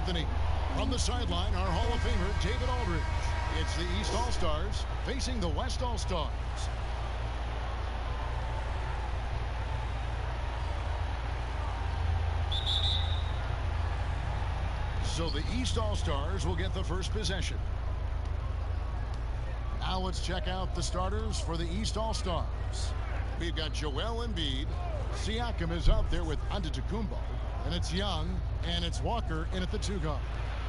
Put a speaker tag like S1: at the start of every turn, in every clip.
S1: Anthony. From the sideline, our Hall of Famer, David Aldridge. It's the East All-Stars facing the West All-Stars. So the East All-Stars will get the first possession. Now let's check out the starters for the East All-Stars. We've got Joel Embiid. Siakam is up there with Antetokounmpo. And it's Young, and it's Walker in at the 2 guard.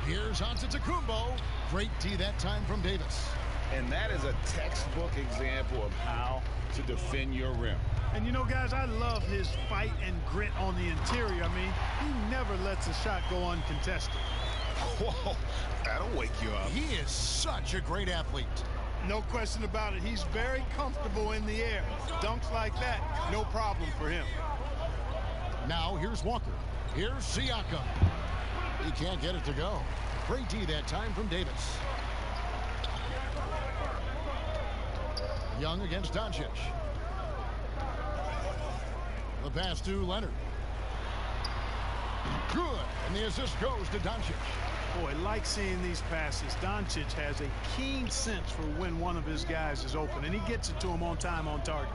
S1: Here's Antetokounmpo. Great D that time from Davis.
S2: And that is a textbook example of how to defend your rim.
S3: And you know, guys, I love his fight and grit on the interior. I mean, he never lets a shot go uncontested.
S2: Whoa, that'll wake you up.
S1: He is such a great athlete.
S3: No question about it. He's very comfortable in the air. Dunks like that, no problem for him.
S1: Now here's Walker. Here's Siakam. He can't get it to go. Great D that time from Davis. Young against Doncic. The pass to Leonard. Good. And the assist goes to Doncic.
S3: Boy, like seeing these passes. Doncic has a keen sense for when one of his guys is open, and he gets it to him on time, on target.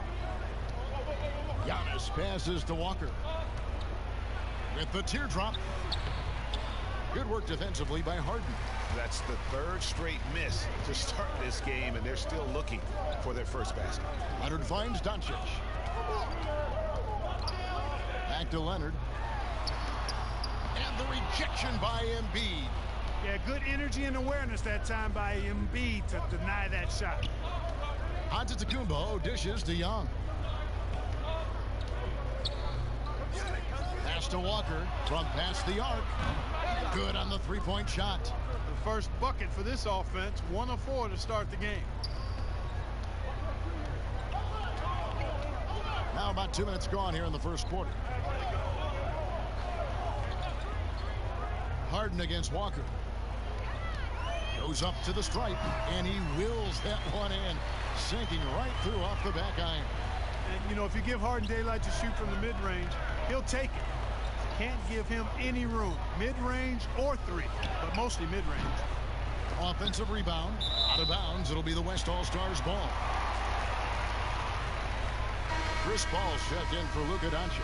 S1: Giannis passes to Walker. With the teardrop. Good work defensively by Harden.
S2: That's the 3rd straight miss to start this game, and they're still looking for their first basket.
S1: Leonard finds Doncic. Back to Leonard. And the rejection by Embiid.
S3: Yeah, good energy and awareness that time by Embiid to deny that shot.
S1: Antetokounmpo dishes to Young. Pass to Walker from past the arc. Good on the 3-point shot.
S3: The first bucket for this offense, 1 of 4 to start the game.
S1: Now about 2 minutes gone here in the first quarter. Harden against Walker. Goes up to the stripe, and he wills that one in, sinking right through off the back iron.
S3: And, you know, if you give Harden daylight to shoot from the mid-range, he'll take it. Can't give him any room, mid-range or 3, but mostly mid-range.
S1: Offensive rebound. Out of bounds. It'll be the West All-Stars ball. Chris Paul checked in for Luka Doncic.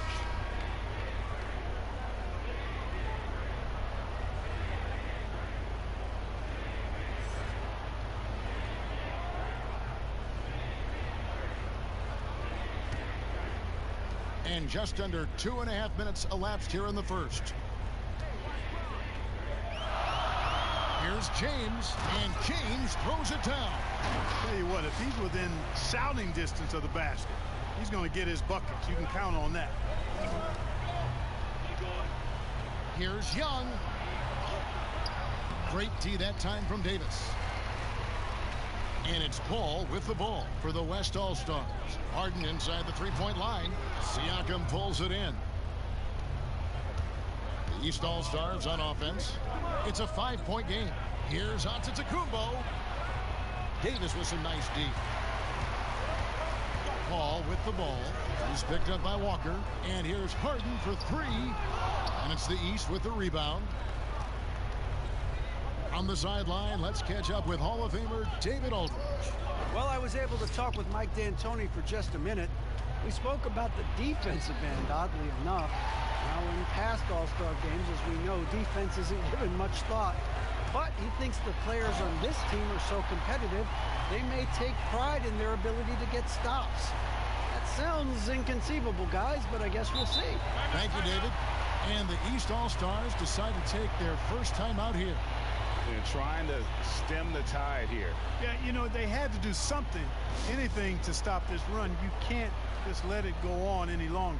S1: And just under 2.5 minutes elapsed here in the first. Here's James, and James throws it down.
S3: Tell you what, if he's within shouting distance of the basket, he's going to get his buckets. You can count on that.
S1: Here's Young. Great D that time from Davis. And it's Paul with the ball for the West All-Stars. Harden inside the 3-point line. Siakam pulls it in. The East All-Stars on offense. It's a 5-point game. Here's Antetokounmpo. Davis with some nice D. Paul with the ball. He's picked up by Walker. And here's Harden for 3. And it's the East with the rebound. On the sideline, let's catch up with Hall of Famer David Aldridge.
S4: Well, I was able to talk with Mike D'Antoni for just a minute. We spoke about the defensive end, oddly enough. Now, in past All-Star games, as we know, defense isn't given much thought. But he thinks the players on this team are so competitive, they may take pride in their ability to get stops. That sounds inconceivable, guys, but I guess we'll see.
S1: Thank you, David. And the East All-Stars decide to take their first time out here.
S2: They're trying to stem the tide here.
S3: Yeah, you know, they had to do something, anything to stop this run. You can't just let it go on any longer.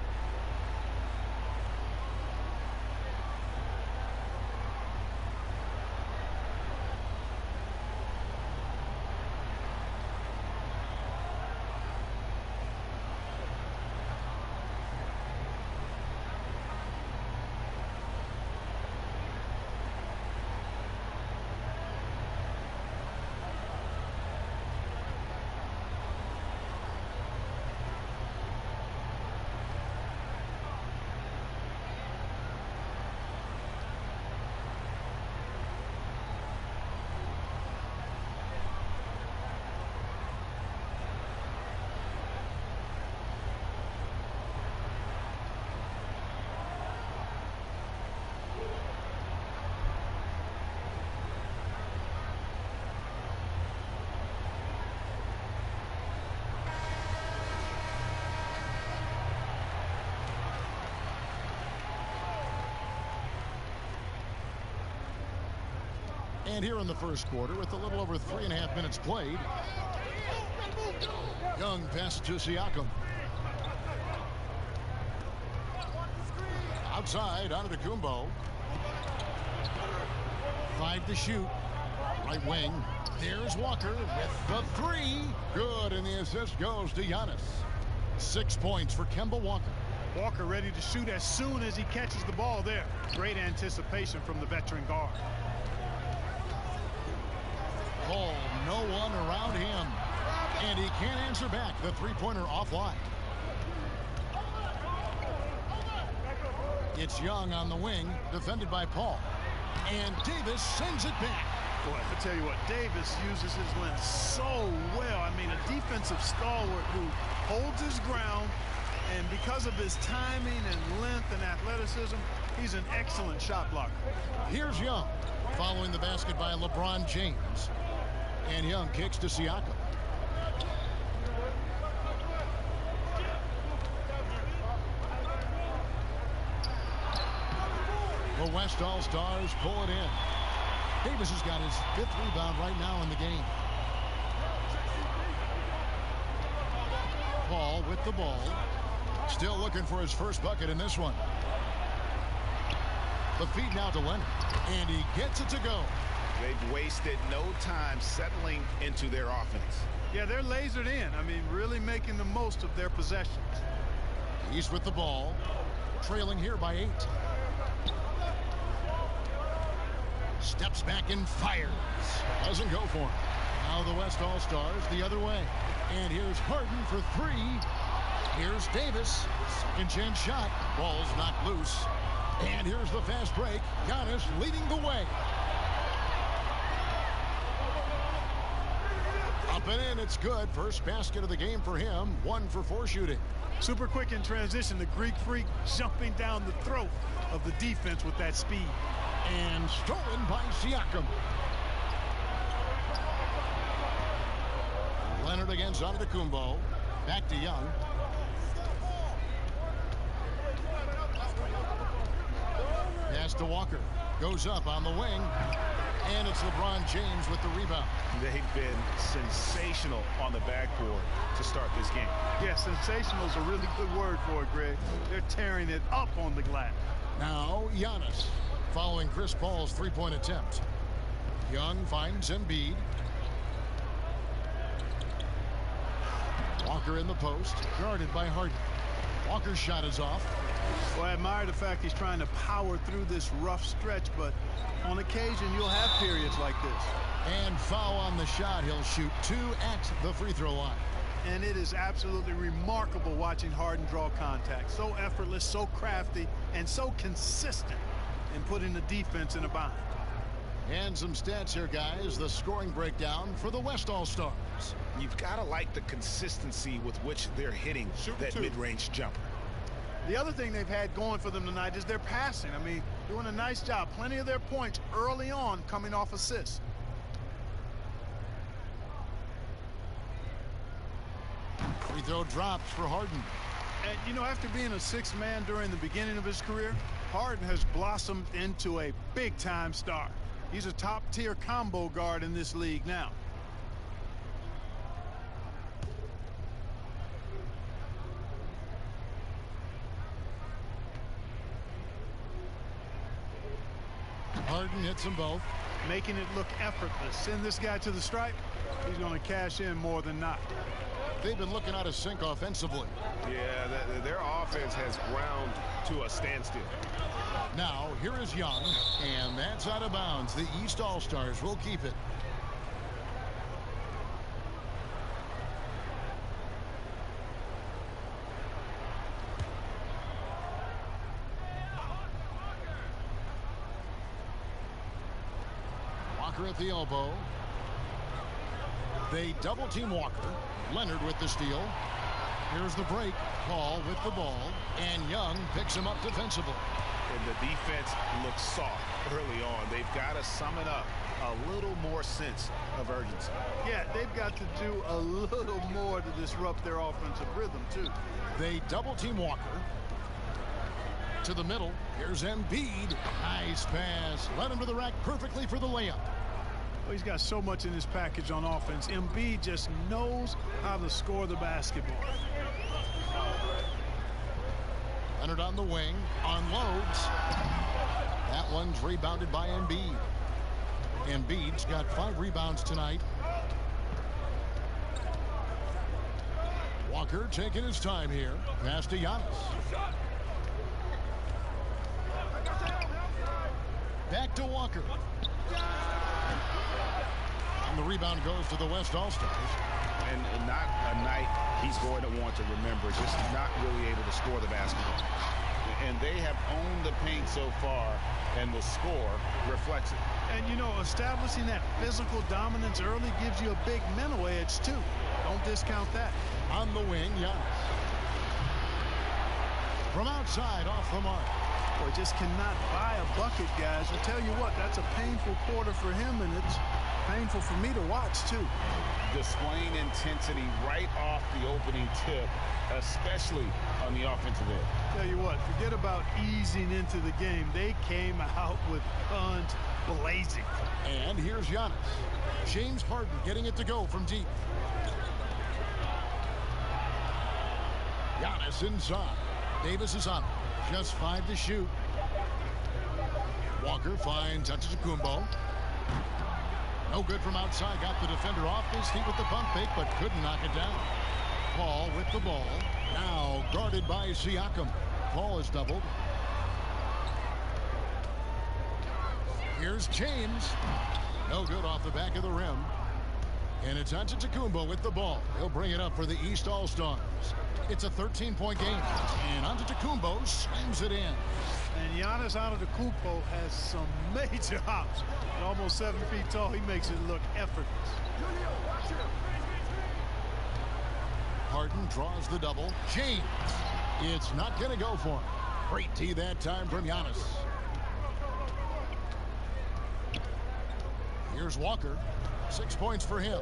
S1: And here in the first quarter, with a little over 3.5 minutes played, Young passes to Siakam. Outside, Antetokounmpo. 5 to shoot. Right wing. There's Walker with the 3. Good, and the assist goes to Giannis. 6 points for Kemba Walker.
S3: Walker ready to shoot as soon as he catches the ball there. Great anticipation from the veteran guard.
S1: Paul, no one around him. And he can't answer back. The three-pointer offline. It's Young on the wing, defended by Paul. And Davis sends it back.
S3: Boy, I tell you what, Davis uses his length so well. I mean, a defensive stalwart who holds his ground, and because of his timing and length and athleticism, he's an excellent shot blocker.
S1: Here's Young, following the basket by LeBron James. And Young kicks to Siakam. The West All-Stars pull it in. Davis has got his 5th rebound right now in the game. Paul with the ball. Still looking for his first bucket in this one. The feed now to Leonard. And he gets it to go.
S2: They've wasted no time settling into their offense.
S3: Yeah, they're lasered in. I mean, really making the most of their possessions.
S1: He's with the ball. Trailing here by 8. Steps back and fires. Doesn't go for him. Now the West All-Stars the other way. And here's Harden for 3. Here's Davis. Second chance shot. Ball's knocked loose. And here's the fast break. Giannis leading the way. Up and in. It's good. First basket of the game for him. 1 for 4 shooting.
S3: Super quick in transition. The Greek Freak jumping down the throat of the defense with that speed.
S1: And stolen by Siakam. Leonard against Antetokounmpo. Back to Young. Pass to Walker. Goes up on the wing. And it's LeBron James with the rebound.
S2: They've been sensational on the backboard to start this game.
S3: Yeah, sensational is a really good word for it, Greg. They're tearing it up on the glass.
S1: Now Giannis, following Chris Paul's three-point attempt. Young finds Embiid. Walker in the post, guarded by Harden. Walker's shot is off.
S3: Well, I admire the fact he's trying to power through this rough stretch, but on occasion you'll have periods like this.
S1: And foul on the shot. He'll shoot 2 at the free throw line.
S3: And it is absolutely remarkable watching Harden draw contact. So effortless, so crafty, and so consistent in putting the defense in a bind.
S1: And some stats here, guys. The scoring breakdown for the West All-Stars.
S2: You've got to like the consistency with which they're hitting that mid-range jumper.
S3: The other thing they've had going for them tonight is their passing. I mean, doing a nice job. Plenty of their points early on coming off assists.
S1: Free throw drops for Harden.
S3: And, you know, after being a 6th man during the beginning of his career, Harden has blossomed into a big-time star. He's a top-tier combo guard in this league now.
S1: Harden hits them both.
S3: Making it look effortless. Send this guy to the stripe. He's going to cash in more than not.
S1: They've been looking out of sync offensively.
S2: Yeah, their offense has ground to a standstill.
S1: Now, here is Young, and that's out of bounds. The East All-Stars will keep it. Walker at the elbow. They double-team Walker. Leonard with the steal. Here's the break. Paul with the ball. And Young picks him up defensively.
S2: And the defense looks soft early on. They've got to summon up a little more sense of urgency.
S3: Yeah, they've got to do a little more to disrupt their offensive rhythm, too.
S1: They double-team Walker. To the middle. Here's Embiid. Nice pass. Led him to the rack perfectly for the layup.
S3: He's got so much in his package on offense. Embiid just knows how to score the basketball.
S1: Leonard on the wing, unloads. That one's rebounded by Embiid. Embiid's got 5 rebounds tonight. Walker taking his time here. Pass to Giannis. Back to Walker. And the rebound goes to the West All-Stars.
S2: And not a night he's going to want to remember, just not really able to score the basketball. And they have owned the paint so far, and the score reflects it.
S3: And, you know, establishing that physical dominance early gives you a big mental edge, too. Don't discount that.
S1: On the wing, Giannis. From outside, off the mark.
S3: Boy, just cannot buy a bucket, guys. I tell you what, that's a painful quarter for him, and it's painful for me to watch, too.
S2: Displaying intensity right off the opening tip, especially on the offensive end.
S3: Tell you what, forget about easing into the game. They came out with guns blazing.
S1: And here's Giannis. James Harden getting it to go from deep. Giannis inside. Davis is on it. Just 5 to shoot. Walker finds Antetokounmpo. No good from outside. Got the defender off his feet with the pump fake, but couldn't knock it down. Paul with the ball. Now guarded by Siakam. Paul is doubled. Here's James. No good off the back of the rim. And it's Antetokounmpo with the ball. He'll bring it up for the East All-Stars. It's a 13-point game. And Antetokounmpo slams it in.
S3: And Giannis Antetokounmpo has some major hops. At almost 7 feet tall, he makes it look effortless.
S1: Harden draws the double. James. It's not going to go for him. Great tee that time from Giannis. Here's Walker. 6 points for him.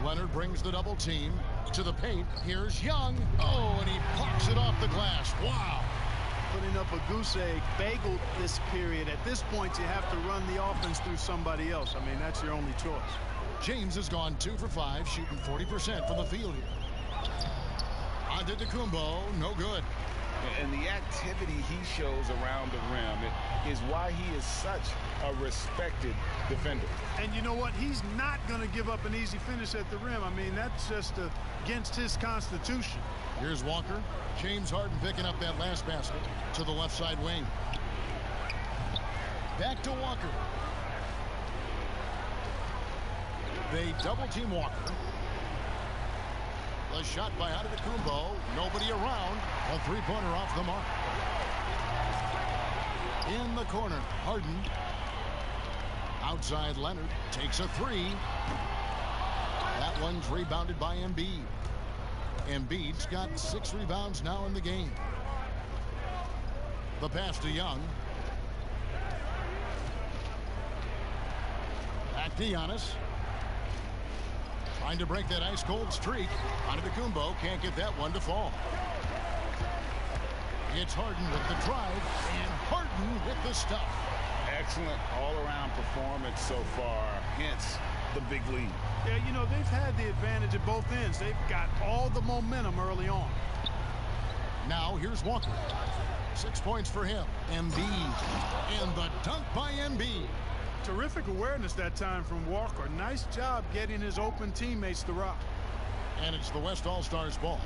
S1: Leonard brings the double team to the paint. Here's Young. Oh, and he blocks it off the glass. Wow.
S3: Putting up a goose egg, bagel this period. At this point, you have to run the offense through somebody else. I mean, that's your only choice.
S1: James has gone 2 for 5, shooting 40% from the field here. Antetokounmpo, no good.
S2: And the activity he shows around the rim is why he is such a respected defender.
S3: And you know what? He's not going to give up an easy finish at the rim. I mean, that's just against his constitution.
S1: Here's Walker. James Harden picking up that last basket to the left side wing. Back to Walker. They double team Walker. The shot by Antetokounmpo. Nobody around. A three-pointer off the mark. In the corner, Harden. Outside Leonard takes a 3. That one's rebounded by Embiid. Embiid's got 6 rebounds now in the game. The pass to Young. Back to Giannis. Trying to break that ice-cold streak. Antetokounmpo can't get that one to fall. It's Harden with the drive, and Harden with the stuff.
S2: Excellent all-around performance so far, hence the big lead.
S3: Yeah, you know, they've had the advantage at both ends. They've got all the momentum early on.
S1: Now here's Walker. 6 points for him. Embiid. And the dunk by Embiid.
S3: Terrific awareness that time from Walker. Nice job getting his open teammates to rock.
S1: And it's the West All-Stars ball.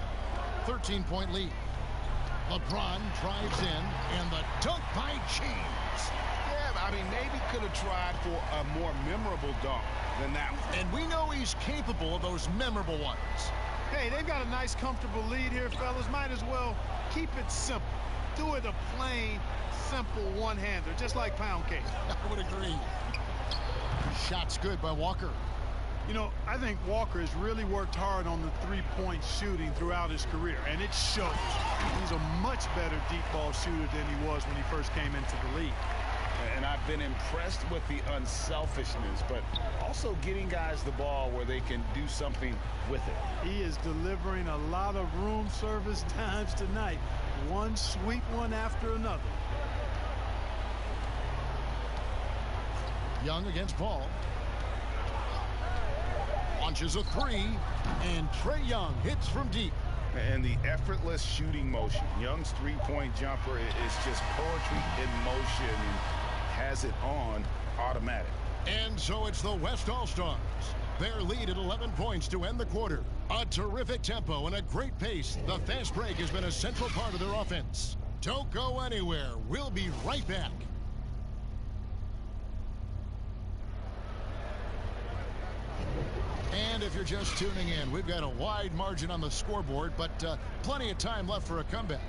S1: 13-point lead. LeBron drives in, and the dunk by James.
S2: Yeah, I mean, maybe could have tried for a more memorable dunk than that one.
S1: And we know he's capable of those memorable ones.
S3: Hey, they've got a nice, comfortable lead here, fellas. Might as well keep it simple. Do it a plain, simple one-hander, just like pound cake.
S1: I would agree. Shot's good by Walker.
S3: You know, I think Walker has really worked hard on the three-point shooting throughout his career, and it shows. He's a much better deep ball shooter than he was when he first came into the league.
S2: And I've been impressed with the unselfishness, but also getting guys the ball where they can do something with it.
S3: He is delivering a lot of room service times tonight. One sweet one after another.
S1: Young against Paul. Launches a three, and Trae Young hits from deep.
S2: And the effortless shooting motion. Young's three-point jumper is just poetry in motion and has it on automatic.
S1: And so it's the West All-Stars. Their lead at 11 points to end the quarter. A terrific tempo and a great pace. The fast break has been a central part of their offense. Don't go anywhere. We'll be right back. And if you're just tuning in, we've got a wide margin on the scoreboard, but plenty of time left for a comeback.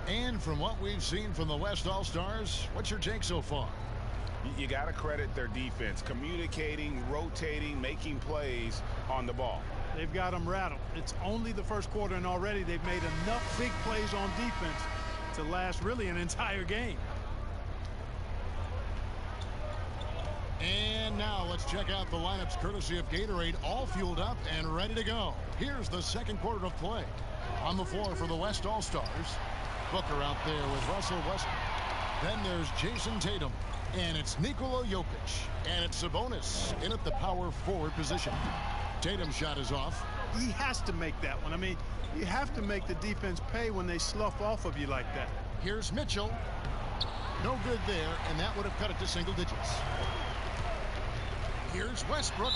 S1: And from what we've seen from the West All-Stars, what's your take so far?
S2: You got to credit their defense, communicating, rotating, making plays on the ball.
S3: They've got them rattled. It's only the first quarter, and already they've made enough big plays on defense to last really an entire game.
S1: And now let's check out the lineups courtesy of Gatorade, all fueled up and ready to go. Here's the second quarter of play. On the floor for the West All-Stars, Booker out there with Russell Westbrook. Then there's Jason Tatum, and it's Nikola Jokic, and it's Sabonis in at the power forward position. Tatum's shot is off.
S3: He has to make that one. I mean, you have to make the defense pay when they slough off of you like that.
S1: Here's Mitchell. No good there, and that would have cut it to single digits. Here's Westbrook.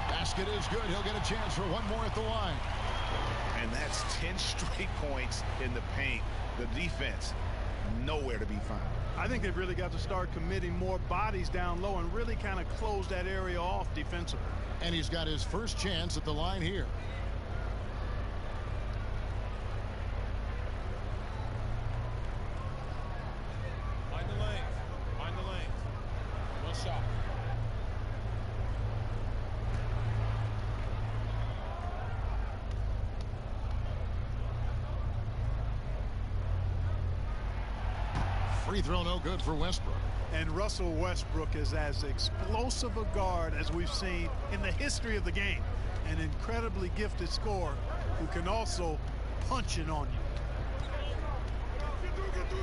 S1: Basket is good. He'll get a chance for one more at the line.
S2: And that's 10 straight points in the paint. The defense, nowhere to be found.
S3: I think they've really got to start committing more bodies down low and really kind of close that area off defensively.
S1: And he's got his first chance at the line here.
S5: Mind the lane. Mind the lane. One shot.
S1: Free throw no good for Westbrook.
S3: And Russell Westbrook is as explosive a guard as we've seen in the history of the game. An incredibly gifted scorer who can also punch it on you.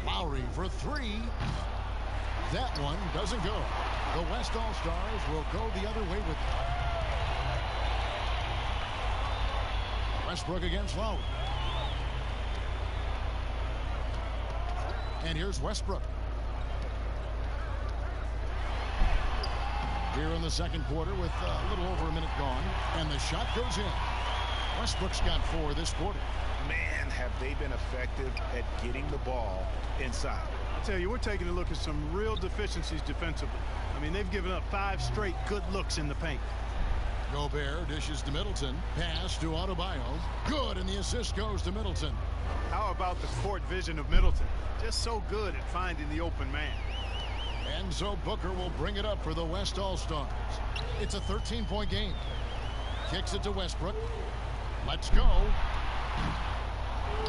S1: Lowry for three. That one doesn't go. The West All-Stars will go the other way with it. Westbrook against Lowry. And here's Westbrook. Here in the second quarter with a little over a minute gone. And the shot goes in. Westbrook's got 4 this quarter.
S2: Man, have they been effective at getting the ball inside.
S3: I'll tell you, we're taking a look at some real deficiencies defensively. I mean, they've given up 5 straight good looks in the paint.
S1: Gobert dishes to Middleton. Pass to Adebayo. Good, and the assist goes to Middleton.
S3: How about the court vision of Middleton? Just so good at finding the open man.
S1: And so Booker will bring it up for the West All-Stars. It's a 13-point game. Kicks it to Westbrook. Let's go.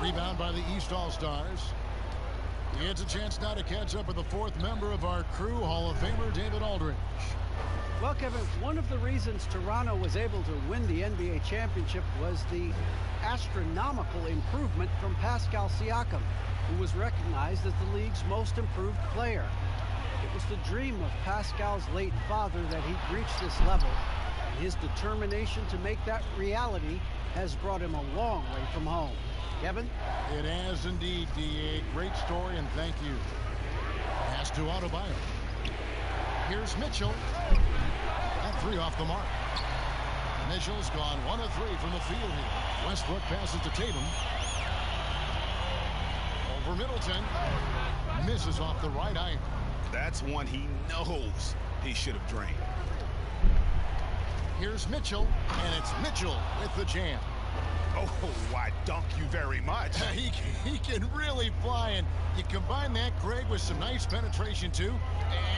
S1: Rebound by the East All-Stars. He has a chance now to catch up with the 4th member of our crew, Hall of Famer David Aldridge.
S4: Well, Kevin, one of the reasons Toronto was able to win the NBA championship was the astronomical improvement from Pascal Siakam, who was recognized as the league's most improved player. It was the dream of Pascal's late father that he'd reach this level, and his determination to make that reality has brought him a long way from home. Kevin?
S1: It has indeed, D.A. Great story, and thank you. Pass to Adebayo. Here's Mitchell. That 3 off the mark. Mitchell's gone 1 of 3 from the field here. Westbrook passes to Tatum. Over Middleton. Misses off the right iron.
S2: That's one he knows he should have drained.
S1: Here's Mitchell, and it's Mitchell with the jam.
S2: Oh, why, dunk you very much.
S1: He can really fly, and you combine that, Greg, with some nice penetration, too,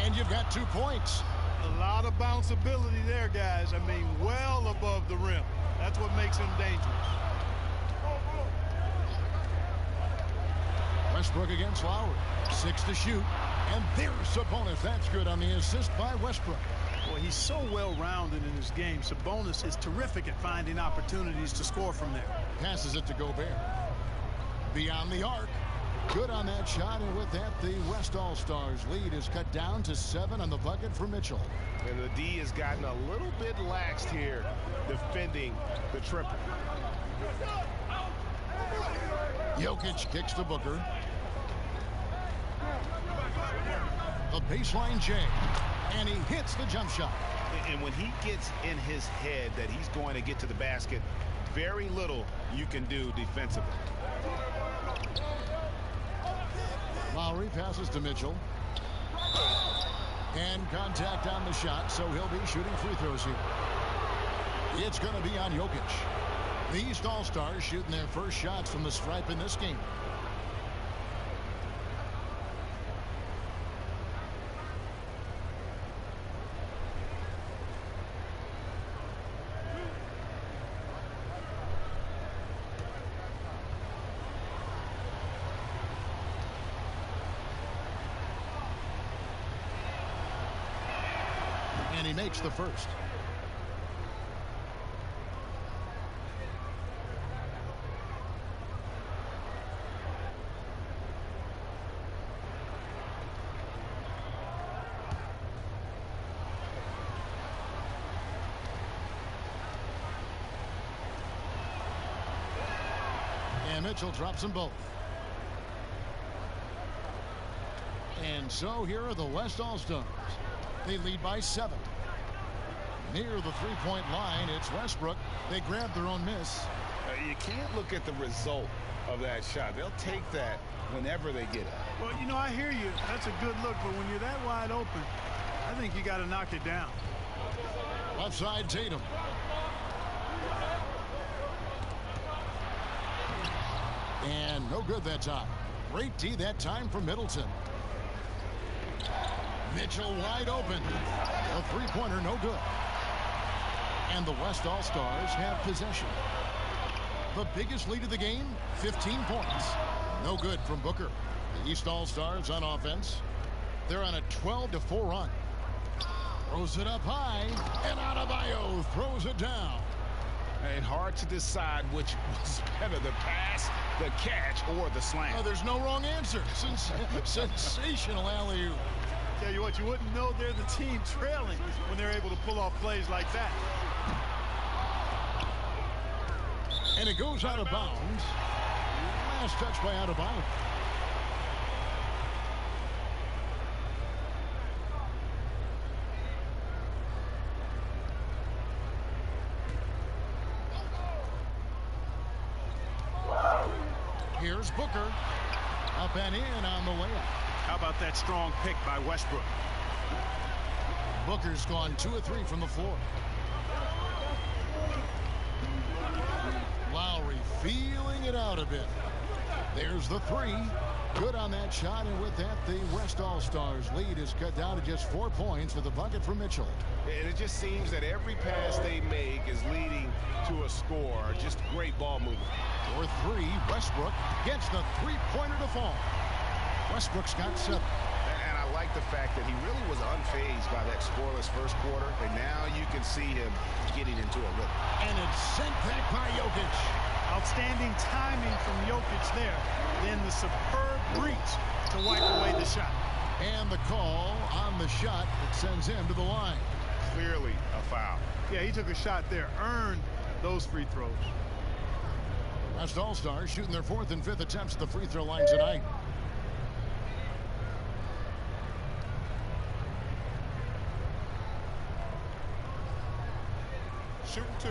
S1: and you've got 2 points.
S3: A lot of bounce ability there, guys. I mean, well above the rim. That's what makes him dangerous.
S1: Westbrook against Lowry. 6 to shoot. And there's Sabonis. That's good on the assist by Westbrook.
S3: Well, he's so well-rounded in his game. Sabonis is terrific at finding opportunities to score from there.
S1: Passes it to Gobert. Beyond the arc. Good on that shot, and with that, the West All-Stars lead is cut down to 7 on the bucket for Mitchell.
S2: And the D has gotten a little bit laxed here defending the triple.
S1: Jokic kicks to Booker. The baseline J, and he hits the jump shot.
S2: And when he gets in his head that he's going to get to the basket, very little you can do defensively.
S1: Lowry passes to Mitchell. And contact on the shot, so he'll be shooting free throws here. It's going to be on Jokic. The East All-Stars shooting their first shots from the stripe in this game. And he makes the first. And Mitchell drops them both. And so here are the West All-Stars. They lead by 7. Near the three-point line, it's Westbrook. They grab their own miss.
S2: You can't look at the result of that shot. They'll take that whenever they get it.
S3: Well, you know, I hear you. That's a good look, but when you're that wide open, I think you got to knock it down.
S1: Left side, Tatum. And no good that time. Great D that time from Middleton. Mitchell wide open. A three-pointer, no good. And the West All-Stars have possession. The biggest lead of the game, 15 points. No good from Booker. The East All-Stars on offense. They're on a 12-4 run. Throws it up high, and Adebayo throws it down.
S2: And hard to decide which was better, the pass, the catch, or the slam.
S1: Oh, there's no wrong answer. Sensational alley-oop.
S3: Tell you what, you wouldn't know they're the team trailing when they're able to pull off plays like that.
S1: And it goes out of bounds. Last touch by Adebayo. Here's Booker. Up and in on the layup.
S3: How about that strong pick by Westbrook?
S1: Booker's gone 2 of 3 from the floor. Lowry feeling it out a bit. There's the three. Good on that shot, and with that, the West All-Stars lead is cut down to just 4 points with a bucket for Mitchell.
S2: And it just seems that every pass they make is leading to a score. Just great ball movement.
S1: For 3, Westbrook gets the three-pointer to fall. Westbrook's got 7.
S2: And I like the fact that he really was unfazed by that scoreless first quarter, and now you can see him getting into a rhythm.
S1: And it's sent back by Jokic.
S3: Outstanding timing from Jokic there. Then the superb reach to wipe away the shot.
S1: And the call on the shot that sends him to the line.
S2: Clearly a foul.
S3: Yeah, he took a shot there, earned those free throws.
S1: West All-Stars shooting their 4th and 5th attempts at the free throw line tonight.
S5: Shooting 2.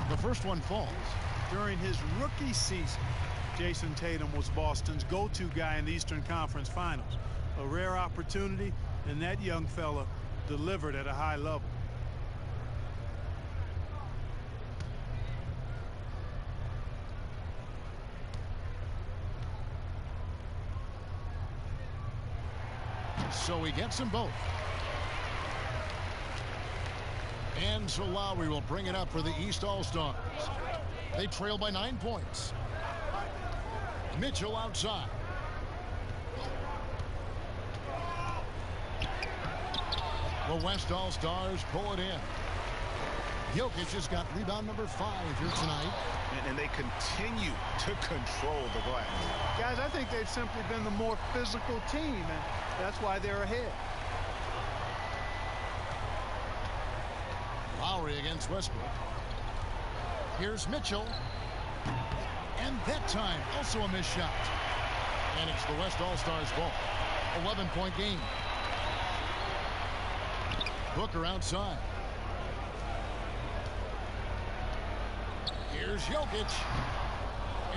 S1: The first one falls.
S3: During his rookie season, Jason Tatum was Boston's go-to guy in the Eastern Conference Finals. A rare opportunity, and that young fella delivered at a high level.
S1: So he gets them both. And so Lowry will bring it up for the East All-Stars. They trail by 9 points. Mitchell outside. The West All-Stars pull it in. Jokic has got rebound number 5 here tonight.
S2: And they continue to control the glass.
S3: Guys, I think they've simply been the more physical team, and that's why they're ahead.
S1: Lowry against Westbrook. Here's Mitchell. And that time, also a missed shot. And it's the West All-Stars ball. 11-point game. Booker outside. Here's Jokic.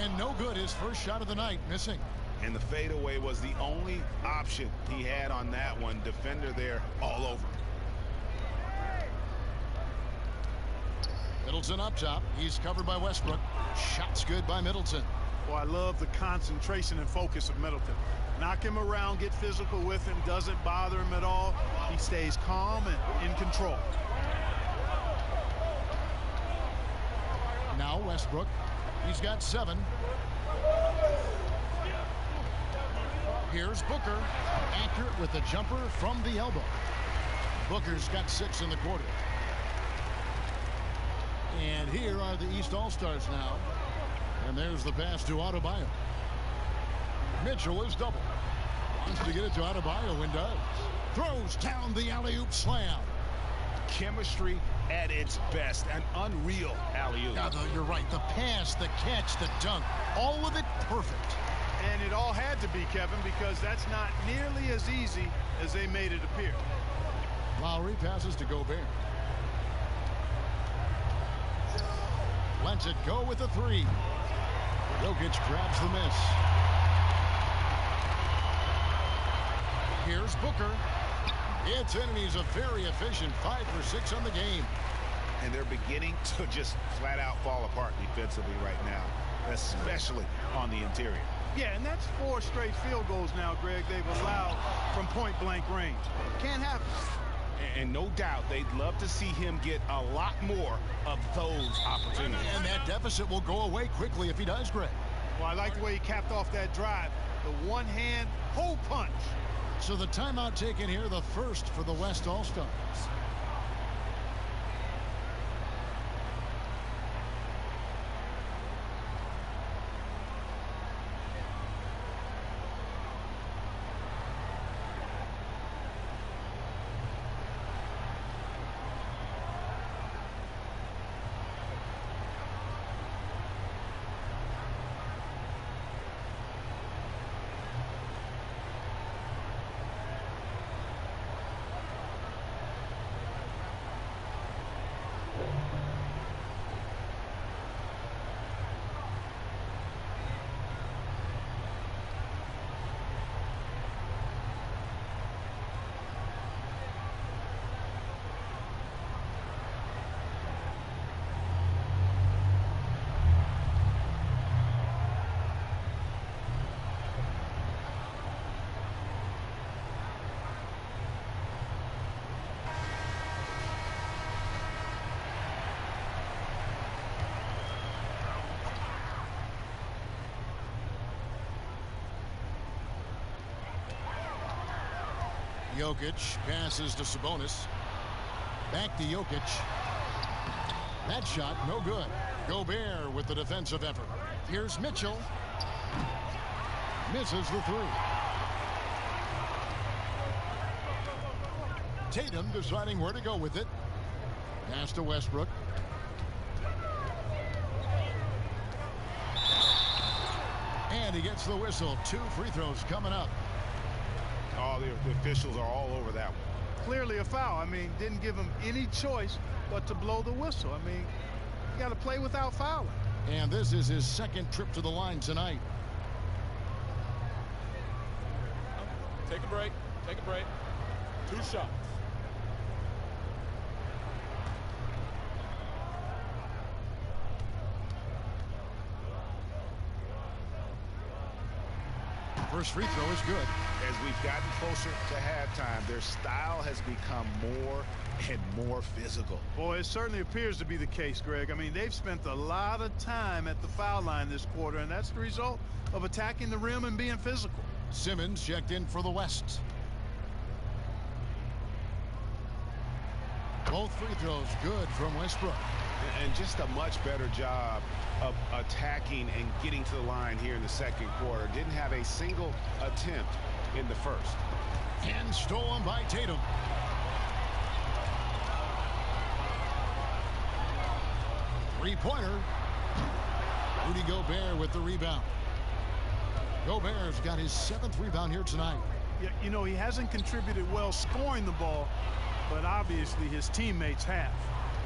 S1: And no good. His first shot of the night missing.
S2: And the fadeaway was the only option he had on that one. Defender there all over.
S1: Middleton up top. He's covered by Westbrook. Shot's good by Middleton.
S3: Well, I love the concentration and focus of Middleton. Knock him around, get physical with him, doesn't bother him at all. He stays calm and in control.
S1: Now Westbrook. He's got 7. Here's Booker. Accurate with a jumper from the elbow. Booker's got 6 in the quarter. And here are the East All-Stars now. And there's the pass to Adebayo. Mitchell is double. Wants to get it to Adebayo and does. Throws down the alley-oop slam.
S2: Chemistry at its best. An unreal alley-oop.
S1: Yeah, you're right. The pass, the catch, the dunk. All of it perfect.
S3: And it all had to be, Kevin, because that's not nearly as easy as they made it appear.
S1: Lowry passes to Gobert. Lets it go with a 3. Jokic grabs the miss. Here's Booker. It's in, and he's a very efficient 5 for 6 on the game.
S2: And they're beginning to just flat out fall apart defensively right now, especially on the interior.
S3: Yeah, and that's 4 straight field goals now, Greg, they've allowed from point-blank range. Can't happen.
S2: And no doubt they'd love to see him get a lot more of those opportunities.
S1: And that deficit will go away quickly if he does, Greg.
S3: Well, I like the way he capped off that drive. The one-hand hole punch.
S1: So the timeout taken here, the first for the West All-Stars. Jokic passes to Sabonis. Back to Jokic. That shot no good. Gobert with the defensive effort. Here's Mitchell. Misses the 3. Tatum deciding where to go with it. Pass to Westbrook. And he gets the whistle. 2 free throws coming up.
S2: Oh, the officials are all over that one.
S3: Clearly a foul. I mean, didn't give him any choice but to blow the whistle. I mean, you got to play without fouling.
S1: And this is his 2nd trip to the line tonight.
S5: Take a break. Take a break. 2 shots.
S1: First free throw is good.
S2: As we've gotten closer to halftime, their style has become more and more physical.
S3: Boy, it certainly appears to be the case, Greg. I mean, they've spent a lot of time at the foul line this quarter, and that's the result of attacking the rim and being physical.
S1: Simmons checked in for the West. Both free throws good from Westbrook.
S2: And just a much better job of attacking and getting to the line here in the second quarter. Didn't have a single attempt in the first.
S1: And stolen by Tatum. Three-pointer. Rudy Gobert with the rebound. Gobert's got his 7th rebound here tonight.
S3: Yeah, you know, he hasn't contributed well scoring the ball, but obviously his teammates have.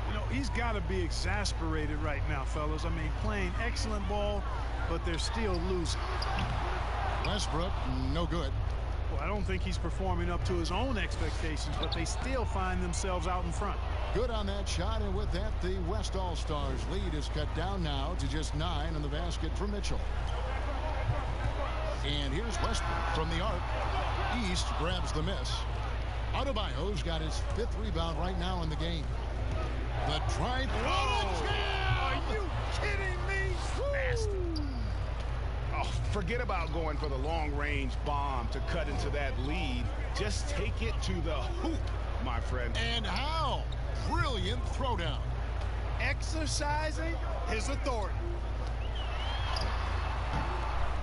S3: You know, he's got to be exasperated right now, fellas. I mean, playing excellent ball, but they're still losing.
S1: Westbrook, no good.
S3: Well, I don't think he's performing up to his own expectations, but they still find themselves out in front.
S1: Good on that shot, and with that, the West All-Stars lead is cut down now to just 9 on the basket for Mitchell. And here's Westbrook from the arc. East grabs the miss. Adebayo's got his 5th rebound right now in the game. The drive.
S3: Are you kidding me?
S2: Nasty. Oh, forget about going for the long-range bomb to cut into that lead. Just take it to the hoop, my friend.
S1: And how? Brilliant throwdown.
S3: Exercising his authority.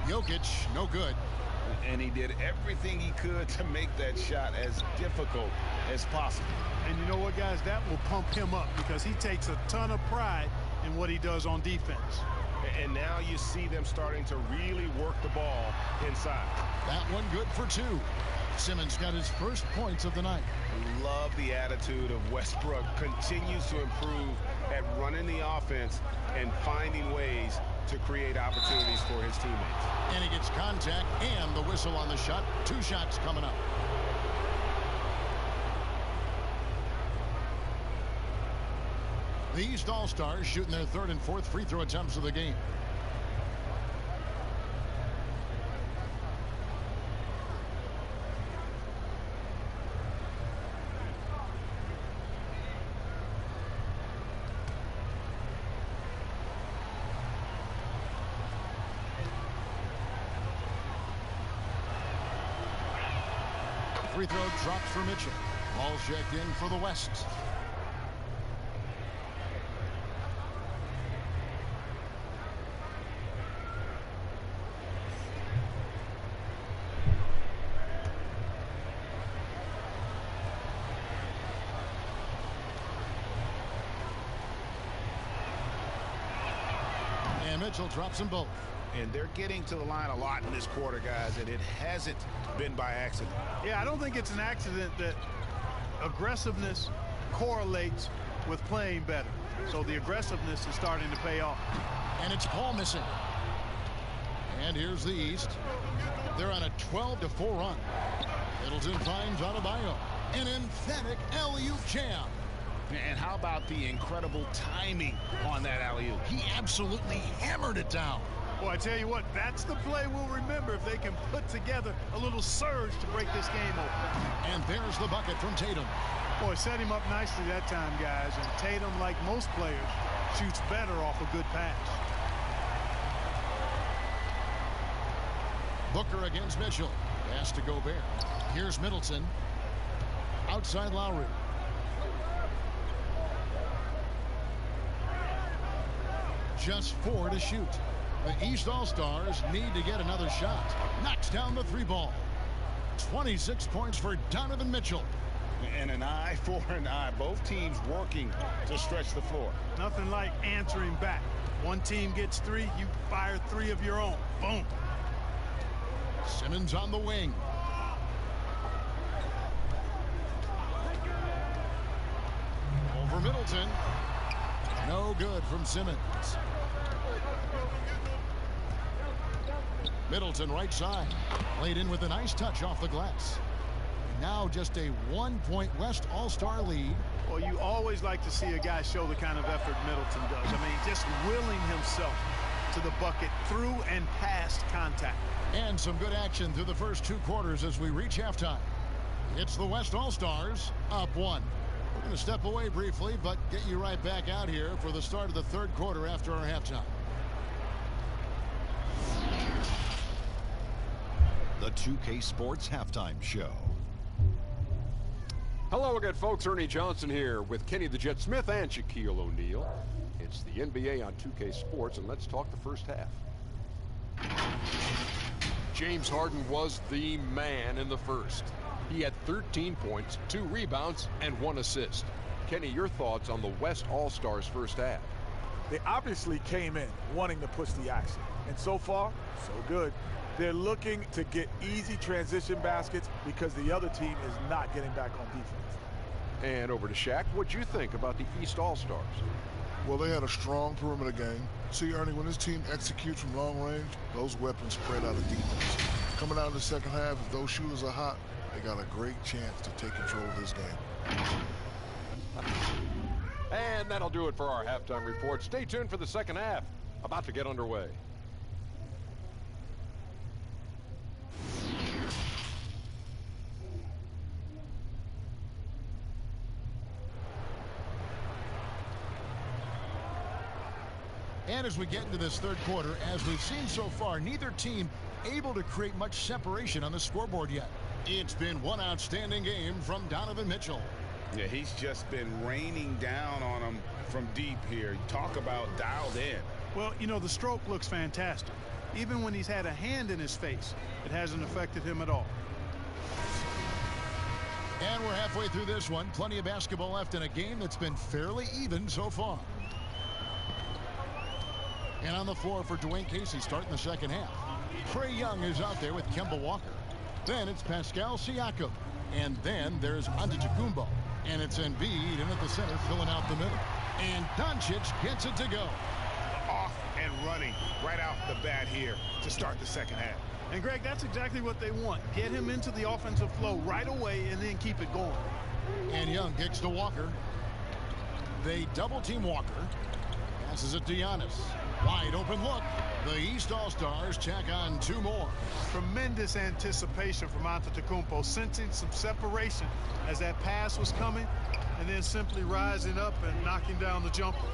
S1: Jokic, no good.
S2: And he did everything he could to make that shot as difficult as possible.
S3: And you know what, guys? That will pump him up because he takes a ton of pride in what he does on defense.
S2: And now you see them starting to really work the ball inside.
S1: That one good for 2. Simmons got his first points of the night.
S2: Love the attitude of Westbrook. Continues to improve at running the offense and finding ways to create opportunities for his teammates.
S1: And he gets contact and the whistle on the shot. 2 shots coming up. The East All-Stars shooting their 3rd and 4th free throw attempts of the game. Free throw drops for Mitchell. Ball checked in for the West. And Mitchell drops them both.
S2: And they're getting to the line a lot in this quarter, guys, and it hasn't been by accident.
S3: Yeah, I don't think it's an accident that aggressiveness correlates with playing better. So the aggressiveness is starting to pay off.
S1: And it's Paul missing. And here's the East. They're on a 12-4 run. Middleton finds Adebayo. An emphatic alley-oop jam.
S2: And how about the incredible timing on that alley-oop?
S1: He absolutely hammered it down.
S3: Well, I tell you what, that's the play we'll remember if they can put together a little surge to break this game open.
S1: And there's the bucket from Tatum.
S3: Boy, set him up nicely that time, guys. And Tatum, like most players, shoots better off a good pass.
S1: Booker against Mitchell. Pass to Gobert. Here's Middleton. Outside Lowry. Just 4 to shoot. The East All-Stars need to get another shot. Knocks down the 3-ball. 26 points for Donovan Mitchell.
S2: And an eye for an eye. Both teams working to stretch the floor.
S3: Nothing like answering back. One team gets 3, you fire 3 of your own. Boom.
S1: Simmons on the wing. Over Middleton. No good from Simmons. Middleton right side. Laid in with a nice touch off the glass. Now just a 1-point West All-Star lead.
S3: Well, you always like to see a guy show the kind of effort Middleton does. I mean, just willing himself to the bucket through and past contact.
S1: And some good action through the first 2 quarters as we reach halftime. It's the West All-Stars up 1. We're going to step away briefly, but get you right back out here for the start of the 3rd quarter after our halftime.
S6: The 2K Sports Halftime Show. Hello again, folks. Ernie Johnson here with Kenny the Jet Smith and Shaquille O'Neal. It's the NBA on 2K Sports, and let's talk the first half. James Harden was the man in the first. He had 13 points, 2 rebounds, and 1 assist. Kenny, your thoughts on the West All-Stars first half?
S7: They obviously came in wanting to push the action. And so far, so good. They're looking to get easy transition baskets because the other team is not getting back on defense.
S6: And over to Shaq. What'd you think about the East All-Stars?
S8: Well, they had a strong perimeter game. See, Ernie, when this team executes from long range, those weapons spread out of defense. Coming out in the second half, if those shooters are hot, they got a great chance to take control of this game.
S6: And that'll do it for our halftime report. Stay tuned for the second half. About to get underway.
S1: And as we get into this third quarter, as we've seen so far, neither team able to create much separation on the scoreboard yet. It's been one outstanding game from Donovan Mitchell.
S2: Yeah, he's just been raining down on them from deep here. Talk about dialed in.
S3: Well, you know, the stroke looks fantastic. Even when he's had a hand in his face, it hasn't affected him at all.
S1: And we're halfway through this one. Plenty of basketball left in a game that's been fairly even so far. And on the floor for Dwayne Casey starting the second half. Trae Young is out there with Kemba Walker. Then it's Pascal Siakam. And then there's Antetokounmpo. And it's Embiid in at the center filling out the middle. And Doncic gets it to go.
S2: Off and running right off the bat here to start the second half.
S3: And Greg, that's exactly what they want. Get him into the offensive flow right away and then keep it going.
S1: And Young kicks to Walker. They double team Walker. Passes it to Giannis. Wide open look. The East All-Stars check on 2 more.
S3: Tremendous anticipation from Antetokounmpo, sensing some separation as that pass was coming, and then simply rising up and knocking down the jumper.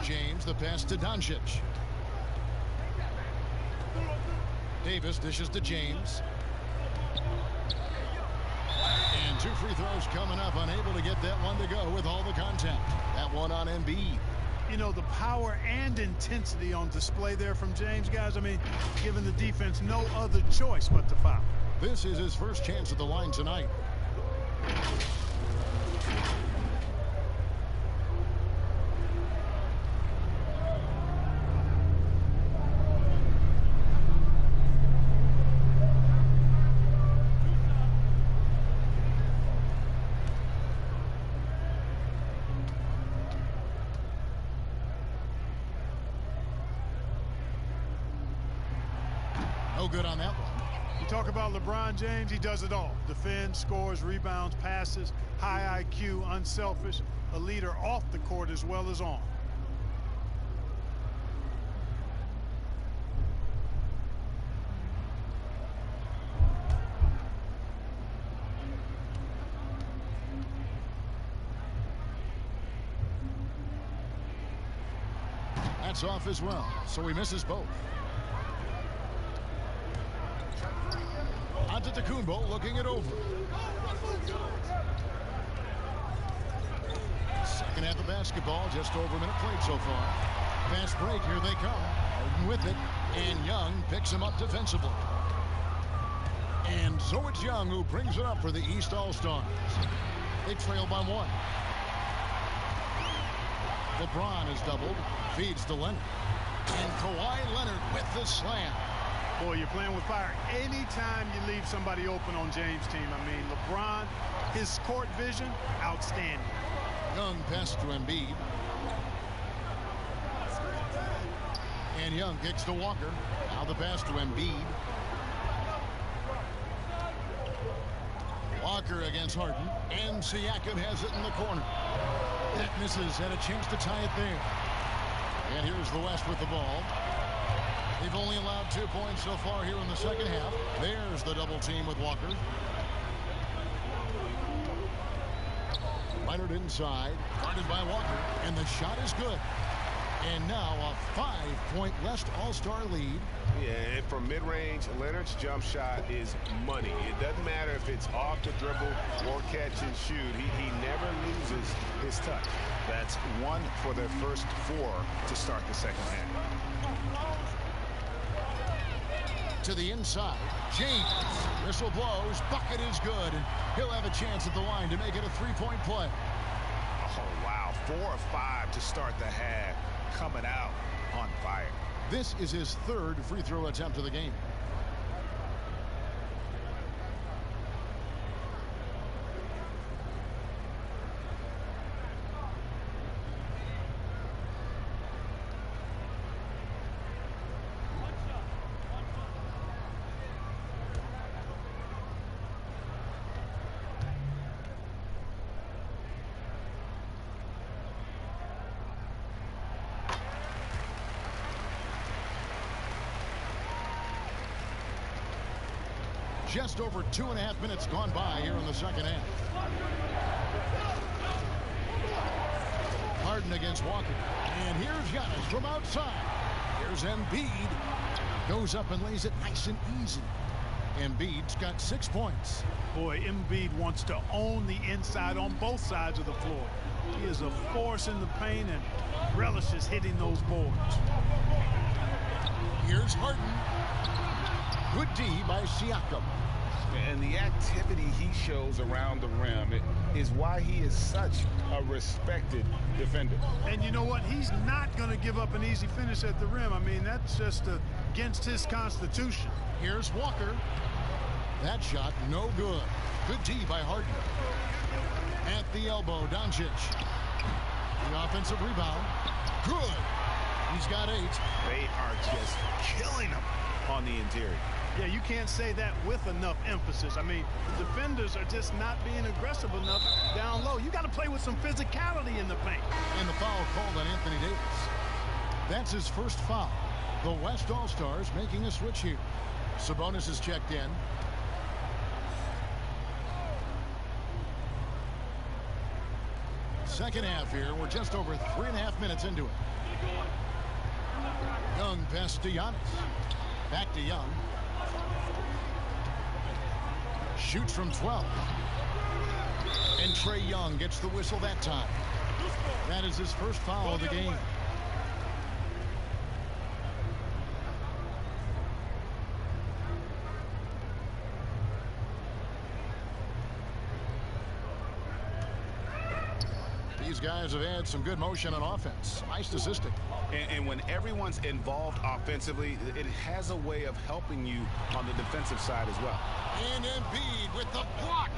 S1: James, the pass to Doncic. Davis dishes to James. And 2 free throws coming up, unable to get that one to go with all the contact. That one on Embiid.
S3: You know, the power and intensity on display there from James, guys. I mean, giving the defense no other choice but to foul.
S1: This is his first chance at the line tonight. No good on that one.
S3: You talk about LeBron James, he does it all. Defends, scores, rebounds, passes, high IQ, unselfish, a leader off the court as well as on.
S1: That's off as well, so he misses both. Antetokounmpo looking it over. Second half of basketball, just over a minute played so far. Fast break, here they come. Harden with it, and Young picks him up defensively. And so it's Young who brings it up for the East All-Stars. They trail by 1. LeBron is doubled, feeds to Leonard. And Kawhi Leonard with the slam.
S3: Boy, you're playing with fire. Anytime you leave somebody open on James' team, I mean, LeBron, his court vision, outstanding.
S1: Young pass to Embiid. And Young kicks to Walker. Now the pass to Embiid. Walker against Harden. And Siakam has it in the corner. That misses. Had a chance to tie it there. And here's the West with the ball. They've only allowed 2 points so far here in the second half. There's the double team with Walker. Leonard inside, guarded by Walker, and the shot is good. And now a 5-point West All-Star lead.
S2: Yeah, and from mid-range, Leonard's jump shot is money. It doesn't matter if it's off the dribble or catch and shoot. He never loses his touch. That's 1 for their first 4 to start the second half.
S1: To the inside, James. Whistle blows, bucket is good, and he'll have a chance at the line to make it a 3-point play.
S2: Oh, wow, 4 of 5 to start the half, coming out on fire.
S1: This is his 3rd free throw attempt of the game. Just over 2.5 minutes gone by here in the second half. Harden against Walker. And here's Giannis from outside. Here's Embiid. Goes up and lays it nice and easy. Embiid's got 6 points.
S3: Boy, Embiid wants to own the inside on both sides of the floor. He is a force in the paint and relishes hitting those boards.
S1: Here's Harden. Good D by Siakam.
S2: And the activity he shows around the rim is why he is such a respected defender.
S3: And you know what? He's not going to give up an easy finish at the rim. I mean, that's just against his constitution.
S1: Here's Walker. That shot no good. Good D by Harden. At the elbow, Doncic. The offensive rebound. Good. He's got 8.
S2: They are just killing him on the interior.
S3: Yeah, you can't say that with enough emphasis. I mean, the defenders are just not being aggressive enough down low. You got to play with some physicality in the paint.
S1: And the foul called on Anthony Davis. That's his first foul. The West All-Stars making a switch here. Sabonis is checked in. Second half here. We're just over 3.5 minutes into it. Young pass to Giannis. Back to Young. Shoots from 12. And Trae Young gets the whistle that time. That is his first foul of the game. These guys have had some good motion on offense. Nice assisting.
S2: And when everyone's involved offensively, it has a way of helping you on the defensive side as well.
S1: And Embiid with the block.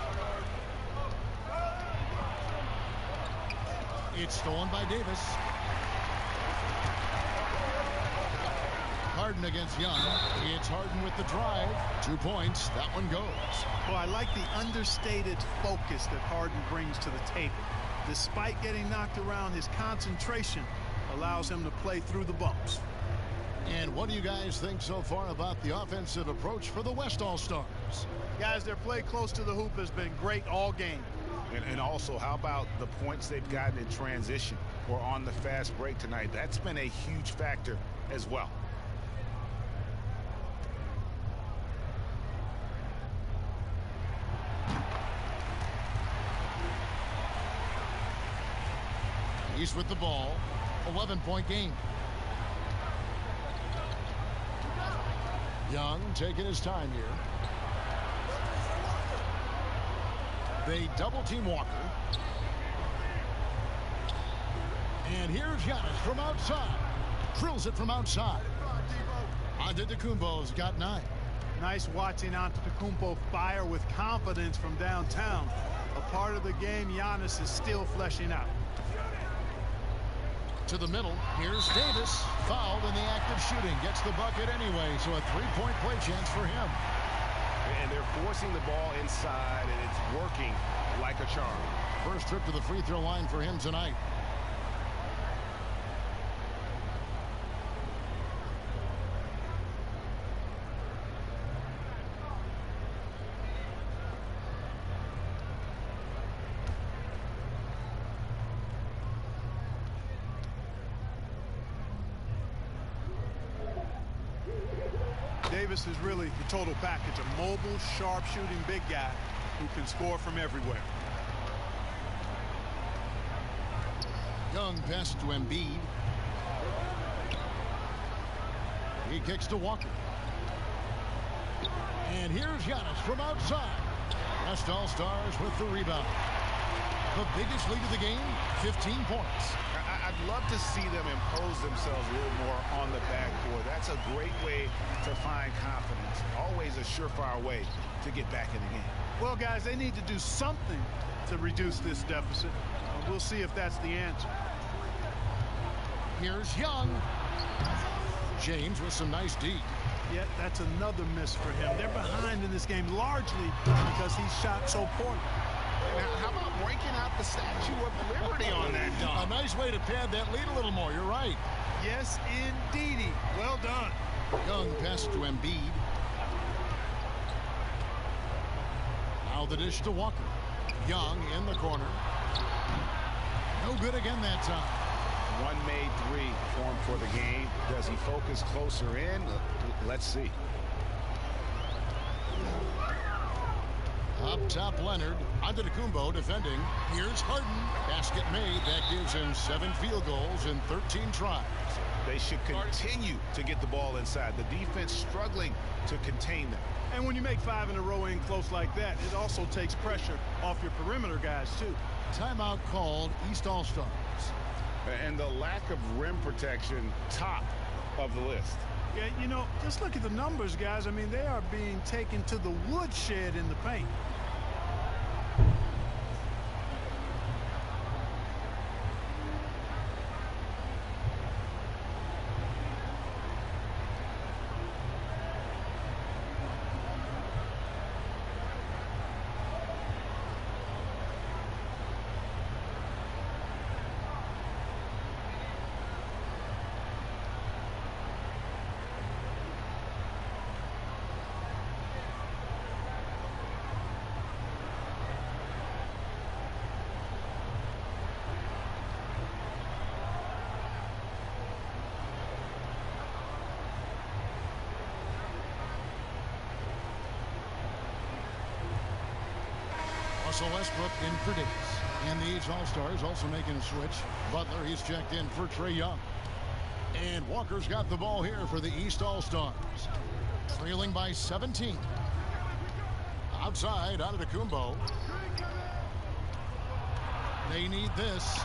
S1: It's stolen by Davis. Harden against Young. It's Harden with the drive. 2 points. That one goes.
S3: Well, I like the understated focus that Harden brings to the table. Despite getting knocked around, his concentration allows him to play through the bumps.
S1: And what do you guys think so far about the offensive approach for the West All-Stars?
S3: Guys, their play close to the hoop has been great all game.
S2: And also, how about the points they've gotten in transition or on the fast break tonight? That's been a huge factor as well.
S1: He's with the ball. 11-point game. Young taking his time here. They double-team Walker. And here's Giannis from outside. Drills it from outside. Antetokounmpo's got 9.
S3: Nice watching Antetokounmpo fire with confidence from downtown. A part of the game Giannis is still fleshing out.
S1: To the middle. Here's Davis. Fouled in the act of shooting. Gets the bucket anyway, so a 3-point play chance for him.
S2: And they're forcing the ball inside, and it's working like a charm.
S1: First trip to the free throw line for him tonight.
S3: Davis is really the total package, a mobile, sharp-shooting big guy who can score from everywhere.
S1: Young pass to Embiid. He kicks to Walker. And here's Giannis from outside. West All-Stars with the rebound. The biggest lead of the game, 15 points.
S2: I'd love to see them impose themselves a little more on the backboard. That's a great way to find confidence. Always a surefire way to get back in the game.
S3: Well, guys, they need to do something to reduce this deficit. We'll see if that's the answer.
S1: Here's Young. James with some nice D.
S3: Yet that's another miss for him. They're behind in this game largely because he shot so poorly.
S2: Now, how about breaking out the Statue of Liberty on that dunk?
S1: A nice way to pad that lead a little more. You're right.
S3: Yes, indeedy. Well done.
S1: Young pass to Embiid. Now the dish to Walker. Young in the corner. No good again that time.
S2: One made three for him for the game. Does he focus closer in? Let's see.
S1: Up top, Leonard. Antetokounmpo defending. Here's Harden. Basket made. That gives him 7 field goals in 13 tries.
S2: They should continue to get the ball inside. The defense struggling to contain them.
S3: And when you make 5 in a row in close like that, it also takes pressure off your perimeter guys, too.
S1: Timeout called, East All-Stars.
S2: And the lack of rim protection, top of the list.
S3: Yeah, you know, just look at the numbers, guys. I mean, they are being taken to the woodshed in the paint.
S1: Russell Westbrook in for Davis. And the East All-Stars also making a switch. Butler, he's checked in for Trae Young. And Walker's got the ball here for the East All-Stars. Trailing by 17. Outside, Antetokounmpo. They need this.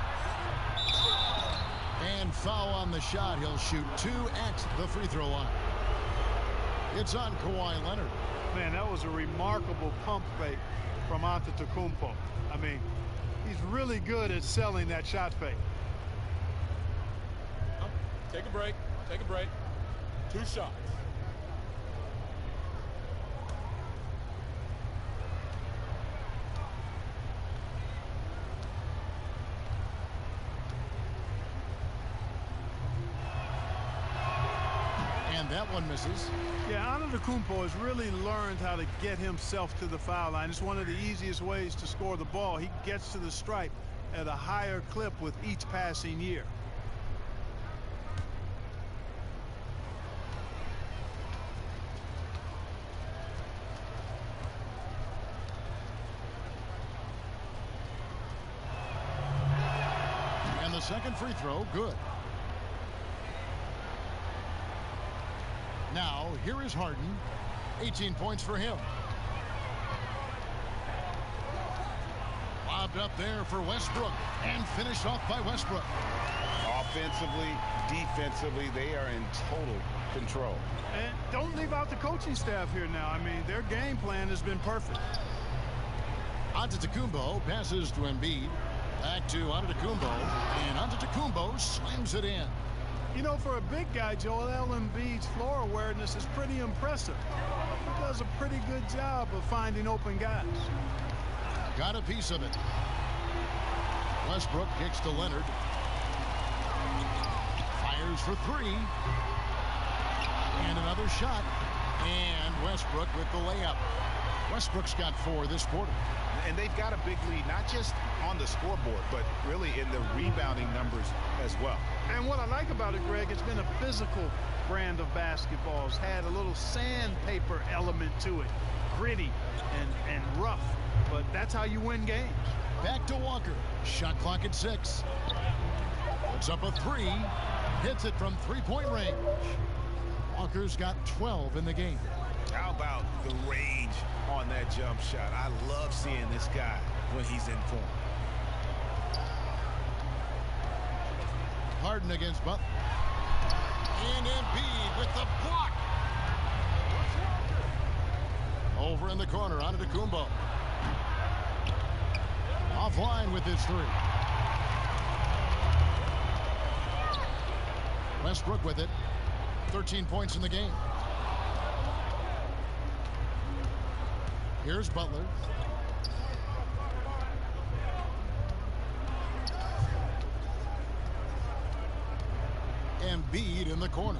S1: And foul on the shot. He'll shoot 2 at the free throw line. It's on Kawhi Leonard.
S3: Man, that was a remarkable pump fake from Antetokounmpo. I mean, he's really good at selling that shot fake.
S5: Take a break. Take a break. 2 shots.
S1: And that one misses.
S3: Yeah, Antetokounmpo has really learned how to get himself to the foul line. It's one of the easiest ways to score the ball. He gets to the stripe at a higher clip with each passing year.
S1: And the second free throw, good. Now, here is Harden. 18 points for him. Lobbed up there for Westbrook. And finished off by Westbrook.
S2: Offensively, defensively, they are in total control.
S3: And don't leave out the coaching staff here now. I mean, their game plan has been perfect.
S1: Antetokounmpo passes to Embiid. Back to Antetokounmpo. And Antetokounmpo slams it in.
S3: You know, for a big guy, Joel Embiid's floor awareness is pretty impressive. He does a pretty good job of finding open guys.
S1: Got a piece of it. Westbrook kicks to Leonard. Fires for 3. And another shot. And Westbrook with the layup. Westbrook's got 4 this quarter.
S2: And they've got a big lead, not just on the scoreboard, but really in the rebounding numbers as well.
S3: And what I like about it, Greg, it's been a physical brand of basketball. It's had a little sandpaper element to it, gritty and rough, but that's how you win games.
S1: Back to Walker. Shot clock at 6. Puts up a 3. Hits it from three-point range. Walker's got 12 in the game.
S2: How about the range on that jump shot? I love seeing this guy when he's in form.
S1: Harden against Butler. And Embiid with the block. Over in the corner, Antetokounmpo. Offline with his 3. Westbrook with it. 13 points in the game. Here's Butler. Embiid in the corner.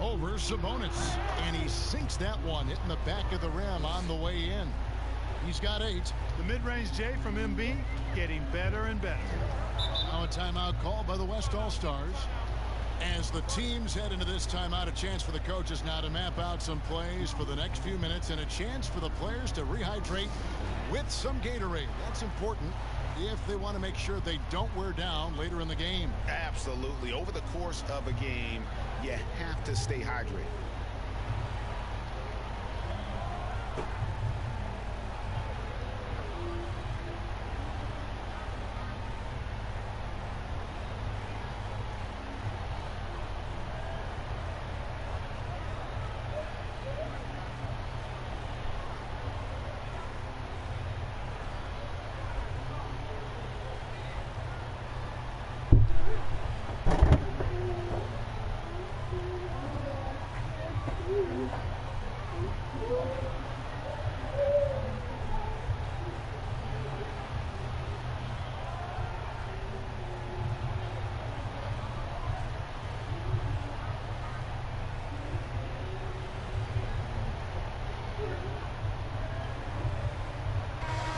S1: Over Sabonis. And he sinks that one, hitting the back of the rim on the way in. He's got 8.
S3: The mid-range J from Embiid getting better and better.
S1: Now a timeout called by the West All-Stars. As the teams head into this timeout, a chance for the coaches now to map out some plays for the next few minutes and a chance for the players to rehydrate with some Gatorade. That's important if they want to make sure they don't wear down later in the game.
S2: Absolutely. Over the course of a game, you have to stay hydrated.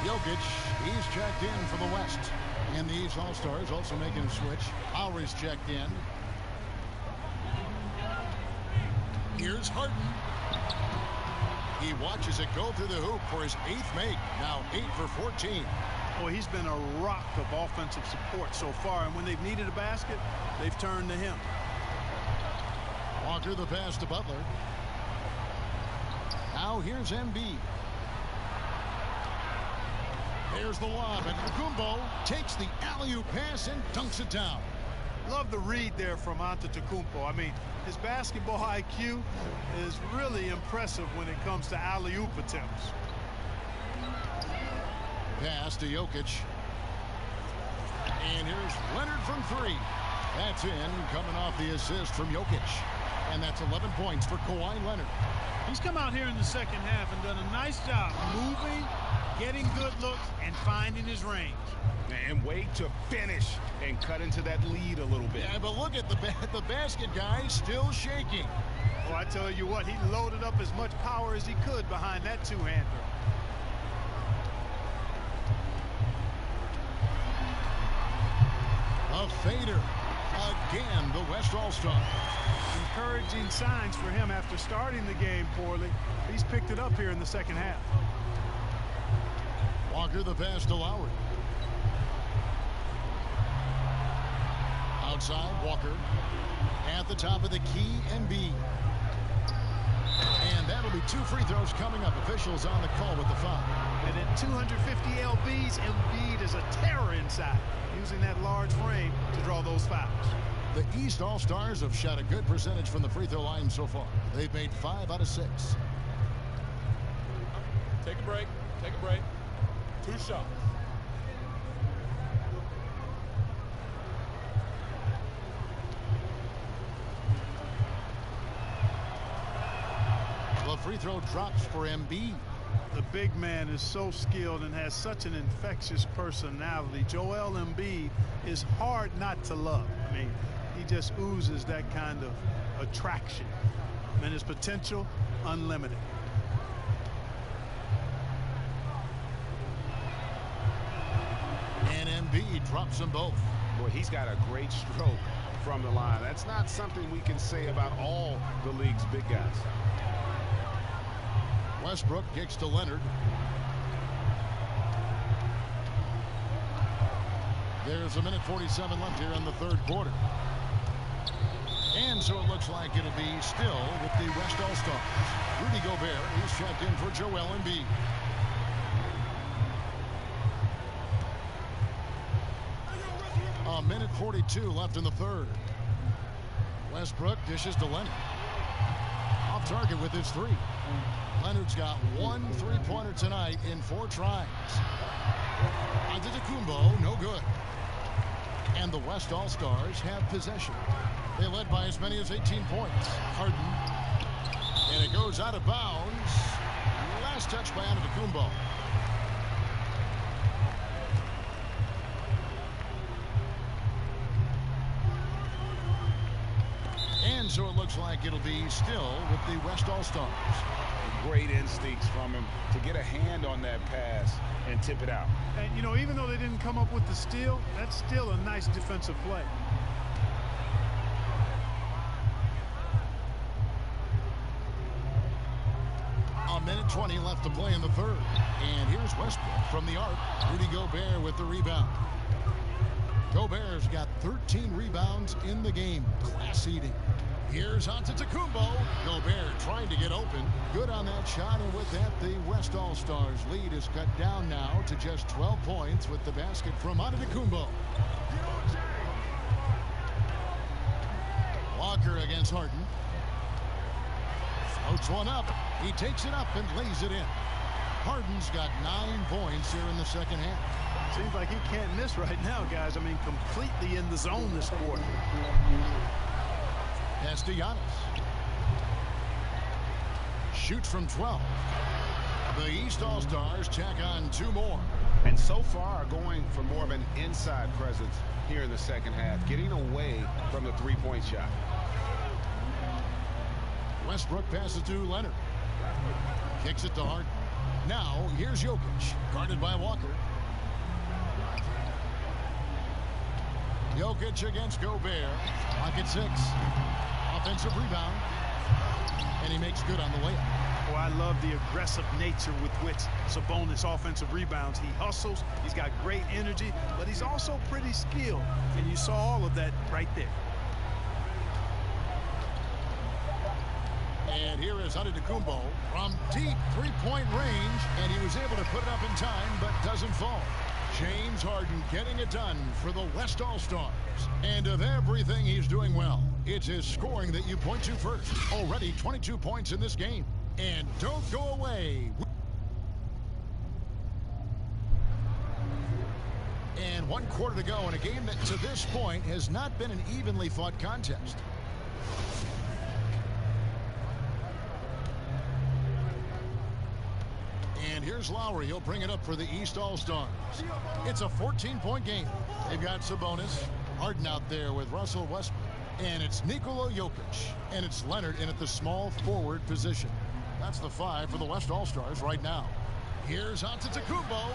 S1: Jokic, he's checked in for the West. And these All-Stars also making a switch. Lowry's checked in. Here's Harden. He watches it go through the hoop for his 8th make. Now 8 for 14.
S3: Boy, he's been a rock of offensive support so far, and when they've needed a basket, they've turned to him.
S1: Walker the pass to Butler. Now here's Embiid. There's the lob, and Antetokounmpo takes the alley-oop pass and dunks it down.
S3: Love the read there from Antetokounmpo. I mean, his basketball IQ is really impressive when it comes to alley-oop attempts.
S1: Pass to Jokic. And here's Leonard from 3. That's in, coming off the assist from Jokic. And that's 11 points for Kawhi Leonard.
S3: He's come out here in the second half and done a nice job moving, getting good looks, and finding his range.
S2: And wait to finish and cut into that lead a little bit.
S1: Yeah, but look at the basket guy still shaking.
S3: Well, I tell you what, he loaded up as much power as he could behind that two-hander.
S1: A fader. Again, the West All-Star.
S3: Encouraging signs for him after starting the game poorly. He's picked it up here in the second half.
S1: Walker the pass to Lowry. Outside, Walker. At the top of the key, Embiid. And that'll be 2 free throws coming up. Officials on the call with the foul.
S3: And at 250 lbs, Embiid is a terror inside, using that large frame to draw those fouls.
S1: The East All-Stars have shot a good percentage from the free throw line so far. They've made 5 out of 6.
S5: Take a break. Take a break. 2 shots.
S1: The free throw drops for Embiid.
S3: The big man is so skilled and has such an infectious personality. Joel Embiid is hard not to love. I mean, he just oozes that kind of attraction. And his potential, unlimited.
S1: And Embiid drops them both.
S2: Boy, he's got a great stroke from the line. That's not something we can say about all the league's big guys.
S1: Westbrook kicks to Leonard. There's a minute 47 left here in the third quarter. And so it looks like it'll be still with the West All-Stars. Rudy Gobert, who's checked in for Joel Embiid. A minute 42 left in the third. Westbrook dishes to Leonard. Off target with his three. Leonard's got one three-pointer tonight in 4 tries. Antetokounmpo, no good. And the West All-Stars have possession. They led by as many as 18 points. Harden. And it goes out of bounds. Last touch by Antetokounmpo. And so it looks like it'll be still with the West All-Stars.
S2: Great instincts from him to get a hand on that pass and tip it out.
S3: And, you know, even though they didn't come up with the steal, that's still a nice defensive play.
S1: A minute 20 left to play in the third. And here's Westbrook from the arc. Rudy Gobert with the rebound. Gobert's got 13 rebounds in the game. Class eating. Here's Antetokounmpo. Gobert trying to get open. Good on that shot, and with that, the West All-Stars lead is cut down now to just 12 points with the basket from Antetokounmpo. Walker against Harden. Floats one up. He takes it up and lays it in. Harden's got 9 points here in the second half.
S3: Seems like he can't miss right now, guys. I mean, completely in the zone this quarter.
S1: Pass to Giannis. Shoots from 12. The East All-Stars tack on 2 more.
S2: And so far going for more of an inside presence here in the second half, getting away from the three-point shot.
S1: Westbrook passes to Leonard. Kicks it to Harden. Now here's Jokic, guarded by Walker. Jokic against Gobert. Pocket 6. Offensive rebound. And he makes good on the layup.
S3: Oh, I love the aggressive nature with which Sabonis offensive rebounds. He hustles. He's got great energy, but he's also pretty skilled. And you saw all of that right there.
S1: And here is Antetokounmpo from deep three-point range, and he was able to put it up in time, but doesn't fall. James Harden getting it done for the West All-Stars. And of everything he's doing well, it's his scoring that you point to first. Already 22 points in this game. And don't go away. And 1 quarter to go in a game that to this point has not been an evenly fought contest. And here's Lowry. He'll bring it up for the East All-Stars. It's a 14-point game. They've got Sabonis, Harden out there with Russell Westbrook. And it's Nikola Jokic. And it's Leonard in at the small forward position. That's the 5 for the West All-Stars right now. Here's Antetokounmpo.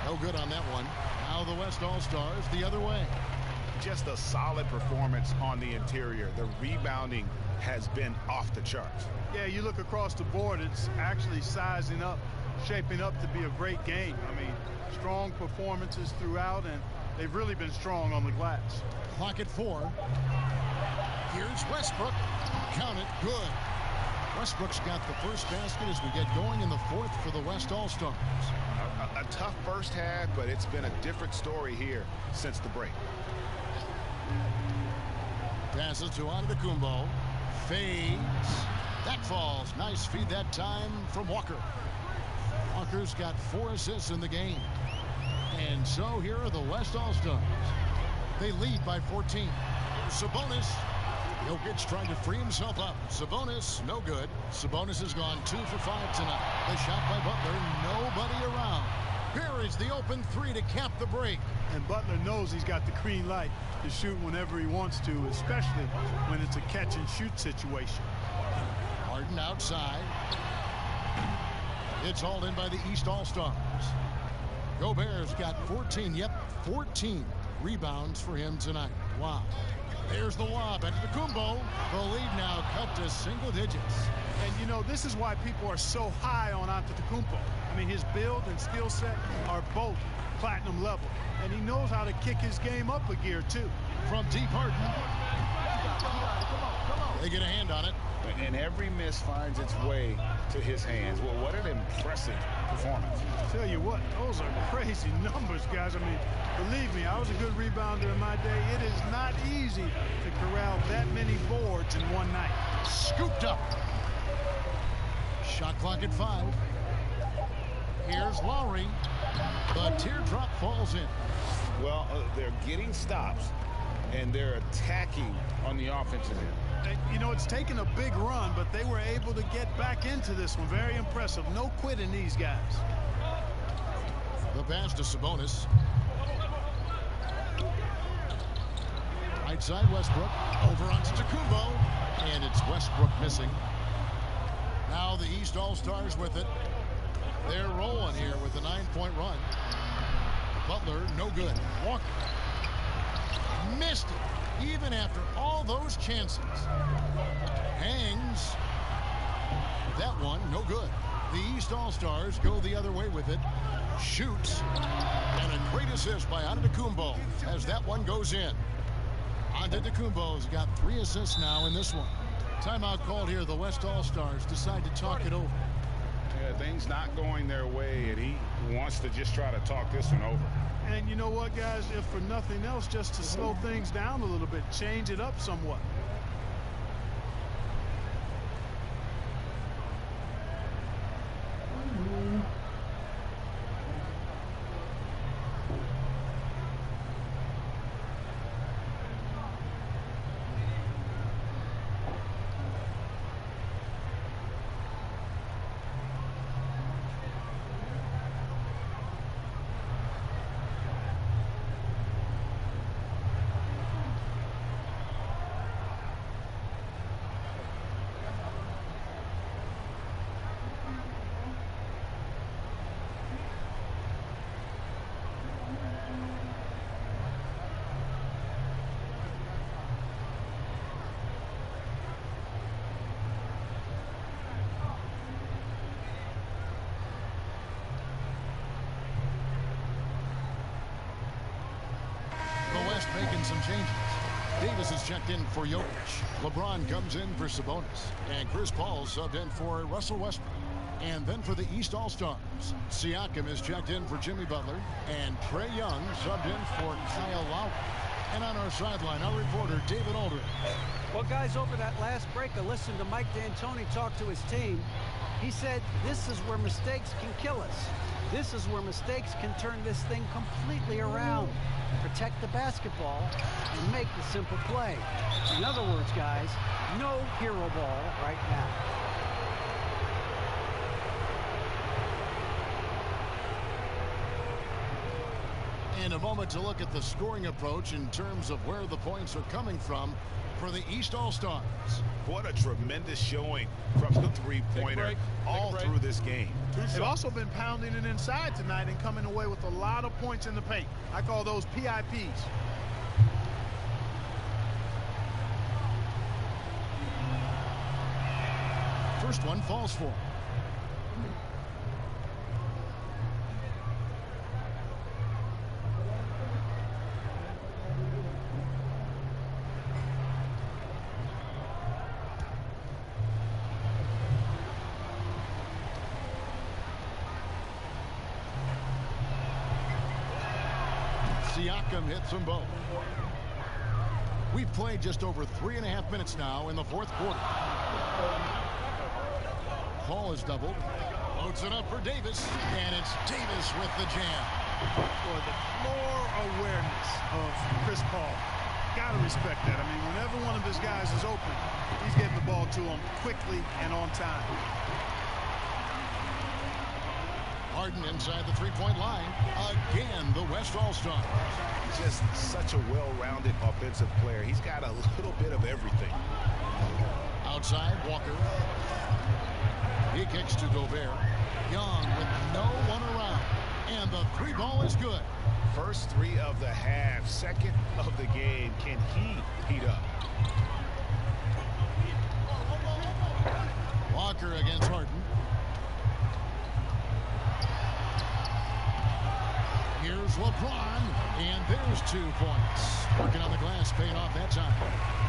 S1: No good on that one. Now the West All-Stars the other way.
S2: Just a solid performance on the interior. The rebounding has been off the charts.
S3: Yeah, you look across the board, it's actually sizing up, shaping up to be a great game. I mean, strong performances throughout, and they've really been strong on the glass.
S1: Clock at 4. Here's Westbrook. Count it. Good. Westbrook's got the first basket as we get going in the 4th for the West All-Stars.
S2: A tough first half, but it's been a different story here since the break.
S1: Passes to Antetokounmpo. Fades. That falls. Nice feed that time from Walker. Walker's got 4 assists in the game. And so here are the West All-Stars. They lead by 14. Sabonis. Jokic trying to free himself up. Sabonis, no good. Sabonis has gone 2 for 5 tonight. The shot by Butler, nobody around. Here is the open 3 to cap the break.
S3: And Butler knows he's got the green light to shoot whenever he wants to, especially when it's a catch-and-shoot situation.
S1: Harden outside. It's hauled in by the East All-Stars. Gobert's got 14, 14 rebounds for him tonight. Wow. There's the lob. Antetokounmpo. The lead now cut to single digits.
S3: And, you know, this is why people are so high on Antetokounmpo. I mean, his build and skill set are both platinum level. And he knows how to kick his game up a gear, too.
S1: From deep, Harden. They get a hand on it.
S2: And every miss finds its way to his hands. Well, what an impressive performance.
S3: Tell you what, those are crazy numbers, guys. I mean, believe me, I was a good rebounder in my day. It is not easy to corral that many boards in one night.
S1: Scooped up. Shot clock at 5. Here's Lowry. The teardrop falls in.
S2: Well, they're getting stops, and they're attacking on the offensive end.
S3: You know, it's taken a big run, but they were able to get back into this one. Very impressive. No quitting these guys.
S1: The pass to Sabonis. Right side, Westbrook. Over onto Antetokounmpo. And it's Westbrook missing. Now the East All-Stars with it. They're rolling here with a 9-point run. Butler, no good. Walker. Missed it. Even after all those chances. Hangs. That one, no good. The East All-Stars go the other way with it. Shoots. And a great assist by Antetokounmpo as that one goes in. Antetokounmpo's got 3 assists now in this one. Timeout called here. The West All-Stars decide to talk it over.
S2: Yeah, things not going their way, and he wants to just try to talk this one over.
S3: And you know what, guys, if for nothing else, just to slow things down a little bit, change it up somewhat.
S1: Making some changes. Davis is checked in for Jokic. LeBron comes in for Sabonis. And Chris Paul subbed in for Russell Westbrook. And then for the East All-Stars, Siakam is checked in for Jimmy Butler. And Trae Young subbed in for Kyle Lowry. And on our sideline, our reporter, David Aldridge.
S4: Well, guys, over that last break, I listened to Mike D'Antoni talk to his team. He said, this is where mistakes can kill us. This is where mistakes can turn this thing completely around. Protect the basketball and make the simple play. In other words, guys, no hero ball right now.
S1: In a moment to look at the scoring approach in terms of where the points are coming from for the East All-Stars.
S2: What a tremendous showing from the three-pointer all through this game.
S3: They've also been pounding it inside tonight and coming away with a lot of points in the paint. I call those PIPs.
S1: First one falls for him. Siakam hits them both. We've played just over 3.5 minutes now in the fourth quarter. Hall is doubled. Loads it up for Davis. And it's Davis with the jam.
S3: Boy, the floor awareness of Chris Paul. Gotta respect that. I mean, whenever one of his guys is open, he's getting the ball to him quickly and on time.
S1: Harden inside the three-point line. Again, the West All-Stars.
S2: Just such a well-rounded offensive player. He's got a little bit of everything.
S1: Outside, Walker. He kicks to Gobert. Young with no one around. And the three ball is good.
S2: First three of the half, second of the game. Can he heat up?
S1: Walker against Harden. Here's LeBron, and there's 2 points. Working on the glass, paying off that time.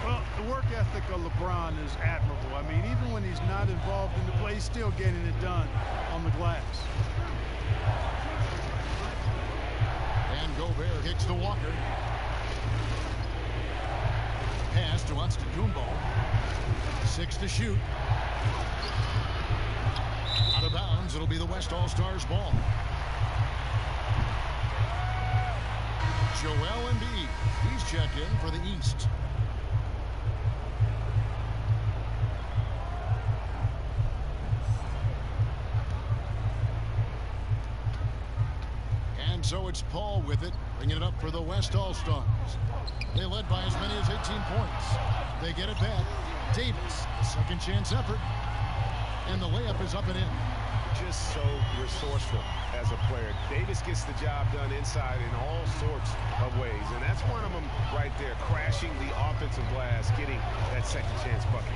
S3: Well, the work ethic of LeBron is admirable. I mean, even when he's not involved in the play, he's still getting it done on the glass.
S1: And Gobert kicks to Walker. Pass to Antetokounmpo. 6 to shoot. Out of bounds. It'll be the West All-Stars ball. Joel Embiid. He's checked in for the East. And so it's Paul with it, bringing it up for the West All-Stars. They led by as many as 18 points. They get it back. Davis, second chance effort. And the layup is up and in.
S2: Just so resourceful as a player. Davis gets the job done inside in all sorts of ways. And that's one of them right there, crashing the offensive glass, getting that second chance bucket.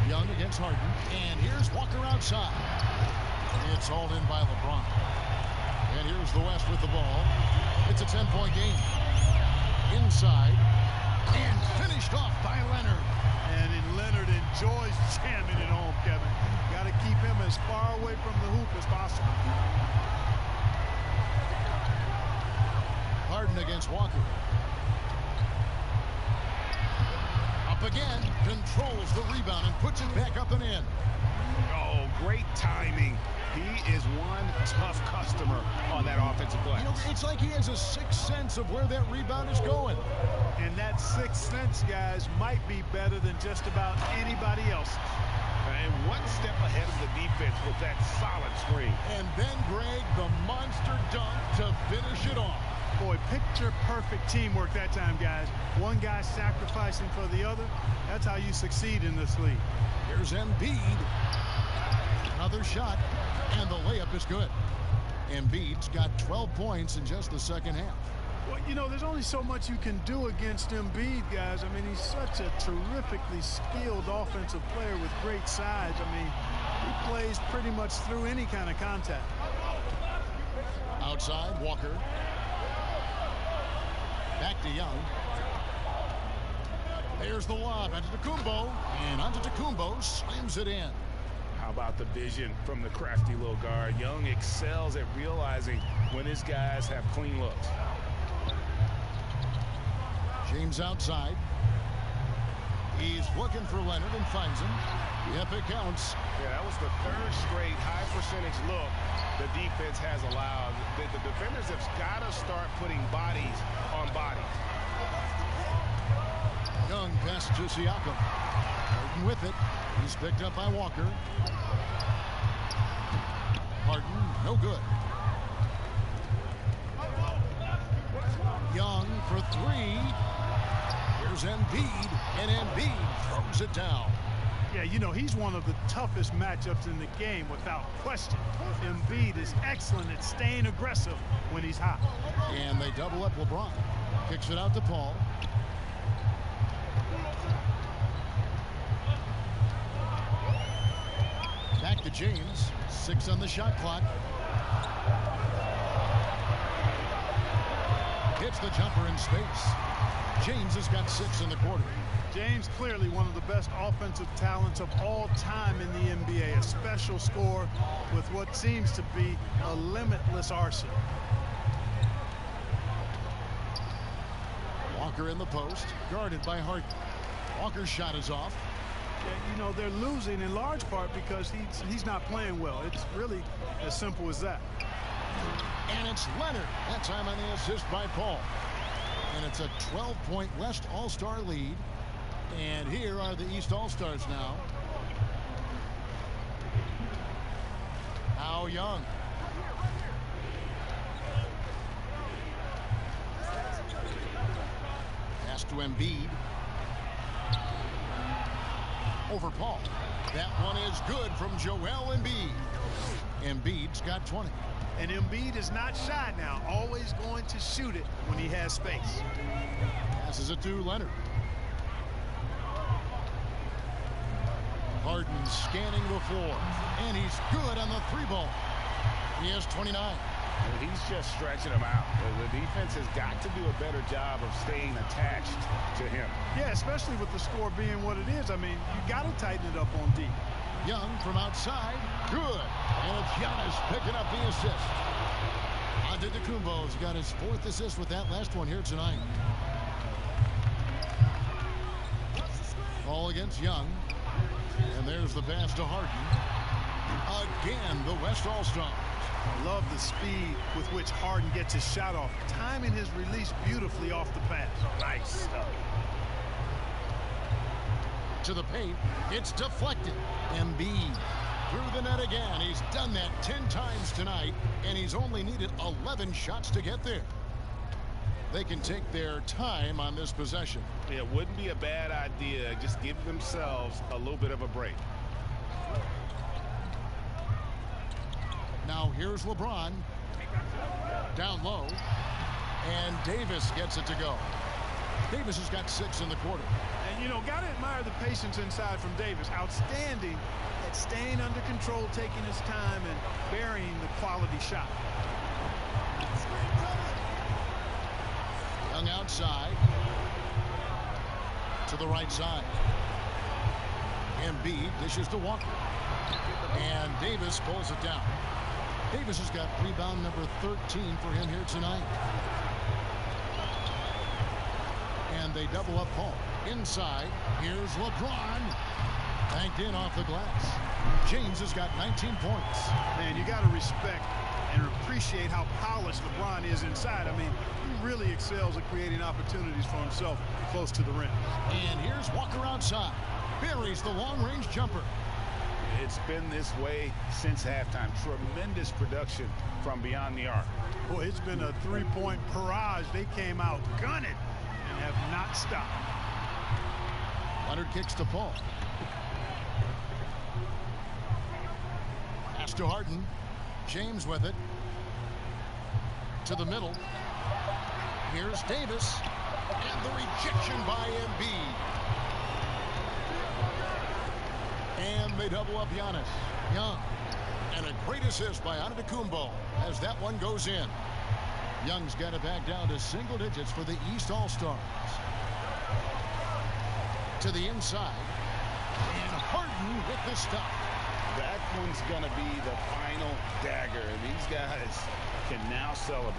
S1: Young against Harden. And here's Walker outside. It's hauled in by LeBron. And here's the West with the ball. It's a 10-point game. Inside. And finished off by Leonard.
S3: And Leonard enjoys jamming it home, Kevin. Got to keep him as far away from the hoop as possible.
S1: Harden against Walker. Up again. Controls the rebound and puts it back up and in.
S2: Oh, great timing. He is one tough customer on that offensive glass.
S1: You know, it's like he has a sixth sense of where that rebound is going.
S3: And that sixth sense, guys, might be better than just about anybody else.
S2: And one step ahead of the defense with that solid screen.
S1: And then, Greg, the monster dunk to finish it off.
S3: Boy, picture-perfect teamwork that time, guys. One guy sacrificing for the other. That's how you succeed in this league.
S1: Here's Embiid. Another shot, and the layup is good. Embiid's got 12 points in just the second half.
S3: Well, you know, there's only so much you can do against Embiid, guys. I mean, he's such a terrifically skilled offensive player with great size. I mean, he plays pretty much through any kind of contact.
S1: Outside, Walker. Back to Young. There's the lob. Antetokounmpo, and Antetokounmpo slams it in.
S2: How about the vision from the crafty little guard? Young excels at realizing when his guys have clean looks.
S1: James outside. He's looking for Leonard and finds him. Yep, it counts.
S2: Yeah, that was the third straight high percentage look the defense has allowed. The defenders have got to start putting bodies on bodies.
S1: Young passes to Siakam. Harden with it. He's picked up by Walker. Harden, no good. Young for three. Here's Embiid, and Embiid throws it down.
S3: Yeah, you know, he's one of the toughest matchups in the game, without question. Embiid is excellent at staying aggressive when he's hot.
S1: And they double up LeBron. Kicks it out to Paul. Back to James. 6 on the shot clock. Hits the jumper in space. James has got 6 in the quarter.
S3: James clearly one of the best offensive talents of all time in the NBA. A special scorer with what seems to be a limitless arsenal.
S1: Walker in the post, guarded by Harden. Walker's shot is off.
S3: Yeah, you know, they're losing in large part because he's not playing well. It's really as simple as that.
S1: And it's Leonard. That time on the assist by Paul. And it's a 12-point West All-Star lead. And here are the East All-Stars now. How Young. Pass to Embiid. Over Paul. That one is good from Joel Embiid. Embiid's got 20.
S3: And Embiid is not shy now, always going to shoot it when he has space.
S1: Passes it to Leonard. Harden scanning the floor, and he's good on the 3-ball. He has 29.
S2: He's just stretching them out. The defense has got to do a better job of staying attached to him.
S3: Yeah, especially with the score being what it is. I mean, you got to tighten it up on D.
S1: Young from outside, good. And it's Giannis picking up the assist. Antetokounmpo's got his 4th assist with that last one here tonight. All against Young. And there's the pass to Harden. Again, the West All-Stars.
S3: I love the speed with which Harden gets his shot off, timing his release beautifully off the pass.
S2: Nice stuff.
S1: To the paint, it's deflected. Embiid through the net again. He's done that 10 times tonight, and he's only needed 11 shots to get there. They can take their time on this possession.
S2: It wouldn't be a bad idea. Just give themselves a little bit of a break.
S1: Now here's LeBron. Down low. And Davis gets it to go. Davis has got 6 in the quarter.
S3: And, you know, got to admire the patience inside from Davis. Outstanding at staying under control, taking his time, and burying the quality shot.
S1: Young outside. To the right side. Embiid dishes to Walker. And Davis pulls it down. Davis has got rebound number 13 for him here tonight. And they double up Paul. Inside, here's LeBron. Banked in off the glass. James has got 19 points.
S3: Man, you got to respect and appreciate how polished LeBron is inside. I mean, he really excels at creating opportunities for himself close to the rim.
S1: And here's Walker outside. Buries the long-range jumper.
S2: It's been this way since halftime. Tremendous production from beyond the arc.
S3: Boy, it's been a 3-point barrage. They came out gunning and have not stopped.
S1: Leonard kicks to Paul. Pass to Harden. James with it. To the middle. Here's Davis. And the rejection by Embiid. And they double up Giannis. Young. And a great assist by Antetokounmpo as that one goes in. Young's got it back down to single digits for the East All-Stars. To the inside. And Harden with the stop.
S2: That one's going to be the final dagger. And these guys can now celebrate.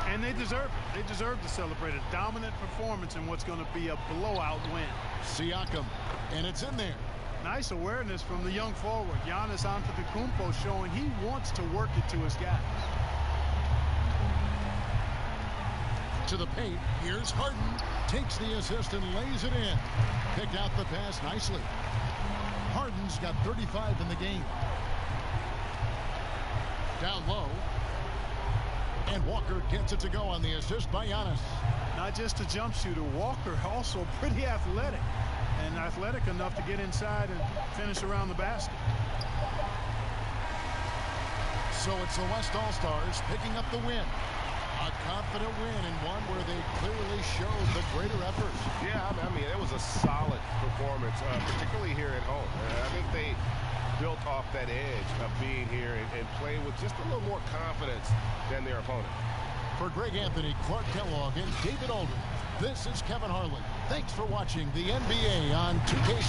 S3: And they deserve it. They deserve to celebrate a dominant performance in what's going to be a blowout win.
S1: Siakam. And it's in there.
S3: Nice awareness from the young forward. Giannis Antetokounmpo showing he wants to work it to his guys.
S1: To the paint. Here's Harden. Takes the assist and lays it in. Picked out the pass nicely. Harden's got 35 in the game. Down low. And Walker gets it to go on the assist by Giannis.
S3: Not just a jump shooter. Walker also pretty athletic. And athletic enough to get inside and finish around the basket.
S1: So it's the West All-Stars picking up the win. A confident win and one where they clearly showed the greater effort.
S2: Yeah, I mean, it was a solid performance, particularly here at home. I think they built off that edge of being here and playing with just a little more confidence than their opponent.
S1: For Greg Anthony, Clark Kellogg, and David Aldridge, this is Kevin Harlan. Thanks for watching the NBA on 2K.